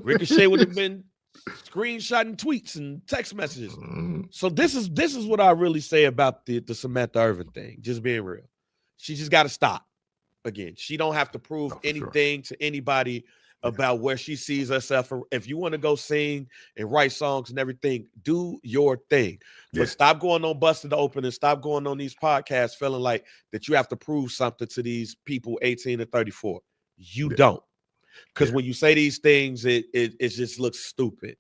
Ricochet would have been screenshotting tweets and text messages. So this is what I really say about the Samantha Irvin thing. Just being real. She just got to stop. Again, she don't have to prove anything to anybody. about where she sees herself. If you want to go sing and write songs and everything, do your thing. But stop going on Busted Open and stop going on these podcasts feeling like that you have to prove something to these people 18 to 34. You don't. Because when you say these things, it just looks stupid.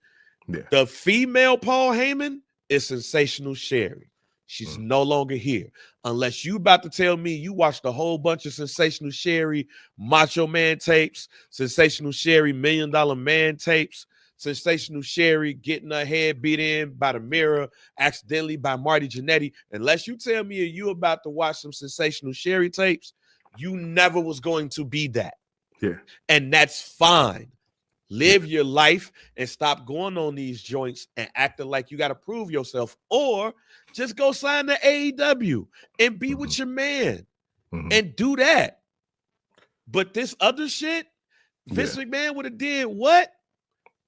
The female Paul Heyman is Sensational Sherry. She's no longer here. Unless you about to tell me you watched a whole bunch of Sensational Sherry Macho Man tapes, Sensational Sherry $1 Million Man tapes, Sensational Sherry getting her head beat in by the mirror accidentally by Marty Jannetty. Unless you tell me you about to watch some Sensational Sherry tapes, you never was going to be that. Yeah. And that's fine. Live your life and stop going on these joints and acting like you got to prove yourself, or just go sign to AEW and be with your man and do that. But this other shit, Vince McMahon would have did what?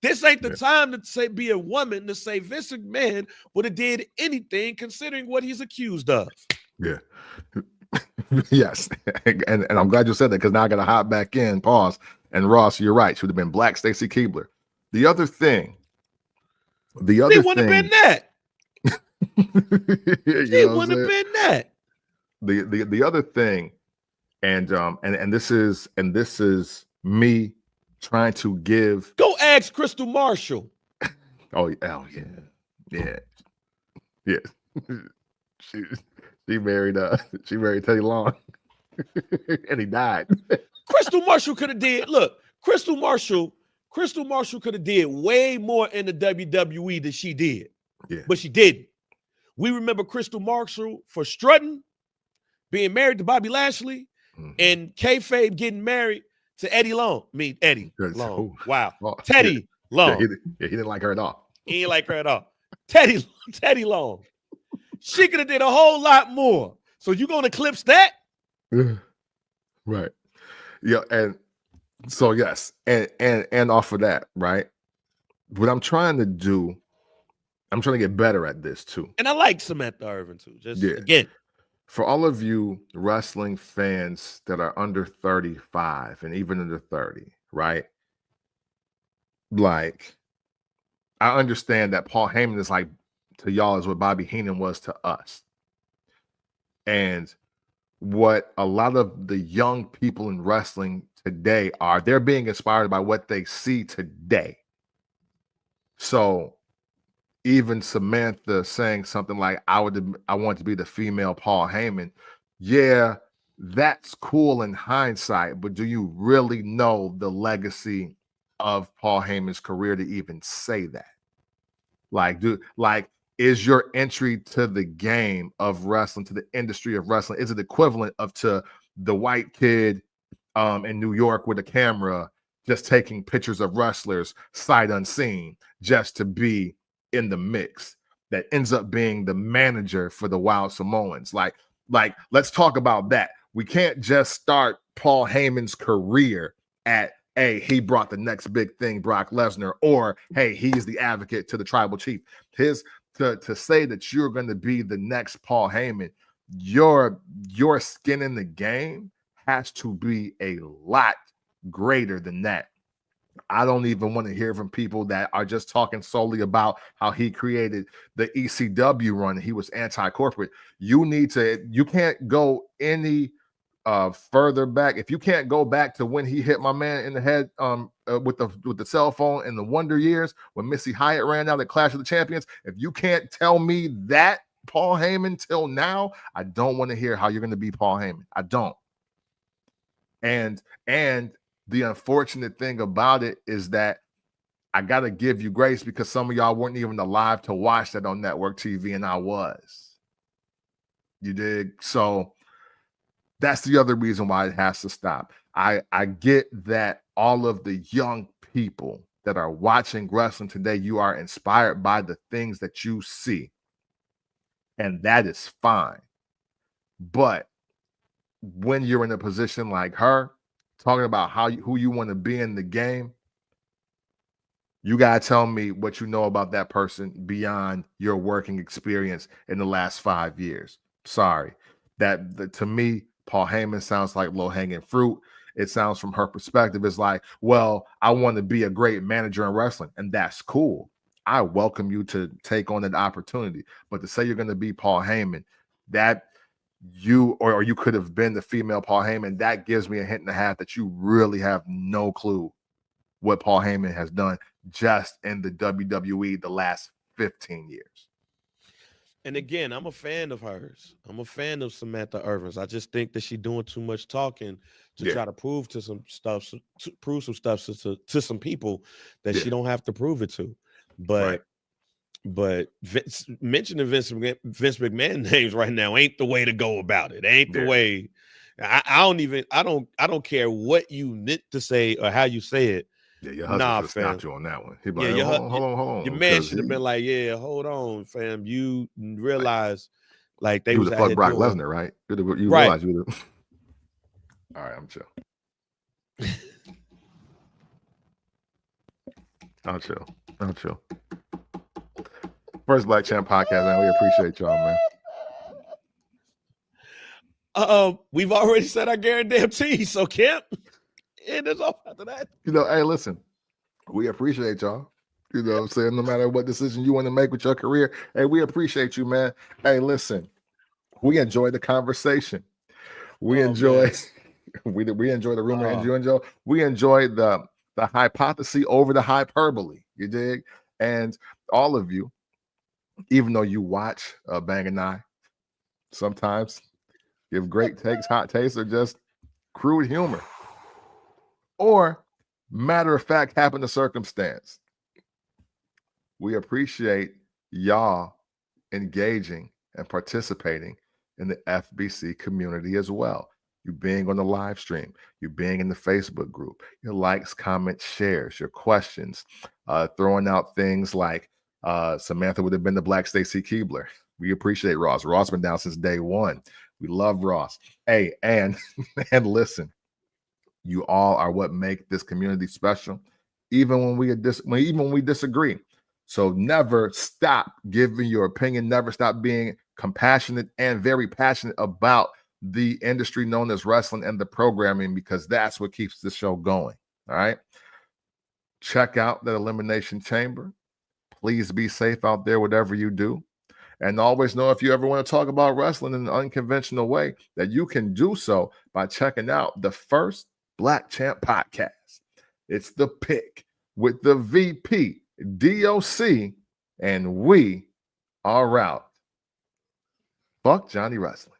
This ain't the time to say be a woman to say Vince McMahon would have did anything considering what he's accused of. Yeah. Yes. And I'm glad you said that because now I got to hop back in, pause. And Ross, you're right. She would have been Black Stacy Keibler. The other thing. She wouldn't have been that. She wouldn't have been that. The other thing, and this is me trying to give. Go ask Crystal Marshall. Oh yeah. She married Teddy Long, and he died. Crystal Marshall could have did. Look, Crystal Marshall could have did way more in the WWE than she did. Yeah, but she didn't. We remember Crystal Marshall for strutting, being married to Bobby Lashley, and kayfabe getting married to Eddie Long. Eddie Long. Wow. Teddy Long. He didn't like her at all. He ain't like her at all. Teddy Long. She could have did a whole lot more. So you gonna eclipse that? Right. Yeah, and so yes, and off of that, right? What I'm trying to do, I'm trying to get better at this too. And I like Samantha Irvin too. Just again. For all of you wrestling fans that are under 35 and even under 30, right? Like, I understand that Paul Heyman is like to y'all is what Bobby Heenan was to us. And what a lot of the young people in wrestling today are, they're being inspired by what they see today. So even Samantha saying something like, I want to be the female Paul Heyman. Yeah, that's cool in hindsight, but do you really know the legacy of Paul Heyman's career to even say that? Is your entry to the game of wrestling, to the industry of wrestling, is it equivalent of to the white kid in New York with a camera just taking pictures of wrestlers sight unseen just to be in the mix that ends up being the manager for the Wild Samoans? Like let's talk about that. We can't just start Paul Heyman's career at, hey, he brought the next big thing, Brock Lesnar, or hey, he's the advocate to the tribal chief. To say that you're going to be the next Paul Heyman, your skin in the game has to be a lot greater than that. I don't even want to hear from people that are just talking solely about how he created the ECW run. He was anti-corporate. You can't go any further back. If you can't go back to when he hit my man in the head with the cell phone in the Wonder Years when Missy Hyatt ran out at Clash of the Champions, if you can't tell me that Paul Heyman till now, I don't want to hear how you're going to be Paul Heyman. I don't. And the unfortunate thing about it is that I got to give you grace because some of y'all weren't even alive to watch that on network TV, and I was. You dig? So that's the other reason why it has to stop. I get that all of the young people that are watching wrestling today, you are inspired by the things that you see. And that is fine. But when you're in a position like her, talking about who you want to be in the game, you got to tell me what you know about that person beyond your working experience in the last 5 years. Sorry. To me, Paul Heyman sounds like low-hanging fruit. it sounds from her perspective is like, well, I want to be a great manager in wrestling, and that's cool. I welcome you to take on that opportunity. But to say you're going to be Paul Heyman, that you or you could have been the female Paul Heyman, that gives me a hint and a half that you really have no clue what Paul Heyman has done just in the WWE the last 15 years. And again, I'm a fan of hers. I'm a fan of Samantha Irvins. I just think that she's doing too much talking to try to prove to some stuff, to some people that she don't have to prove it to. But mentioning Vince McMahon names right now ain't the way to go about it. Ain't the way. I don't care what you meant to say or how you say it. Yeah, your husband just got you on that one. He'd be like, hold on. Your man should have been like, yeah, hold on, fam. You realize like they was a fuck Brock Lesnar, right? You realize you would have. All right, I'm chill. I'll chill. First Black Champ podcast, man. We appreciate y'all, man. We've already said our guarantee, so Kemp, end us off after that. Hey, listen, we appreciate y'all. You know what I'm saying? No matter what decision you want to make with your career, hey, we appreciate you, man. Hey, listen, we enjoy the conversation. We enjoy we enjoy the rumor and you enjoy. We enjoy the hypothesis over the hyperbole. You dig? And all of you, even though you watch Bang and I, sometimes give great takes, hot takes, or just crude humor, or matter of fact, happen to circumstance. We appreciate y'all engaging and participating in the FBC community as well. You being on the live stream, you being in the Facebook group, your likes, comments, shares, your questions, throwing out things like Samantha would have been the Black Stacy Keibler. We appreciate Ross. Ross been down since day one. We love Ross. Hey, and listen, you all are what make this community special, even when we disagree. So never stop giving your opinion. Never stop being compassionate and very passionate about the industry known as wrestling and the programming, because that's what keeps the show going. All right. Check out the Elimination Chamber. Please be safe out there, whatever you do. And always know, if you ever want to talk about wrestling in an unconventional way, that you can do so by checking out the First Black Champ podcast. It's the pick with the VP, DOC, and we are out. Fuck Johnny Wrestling.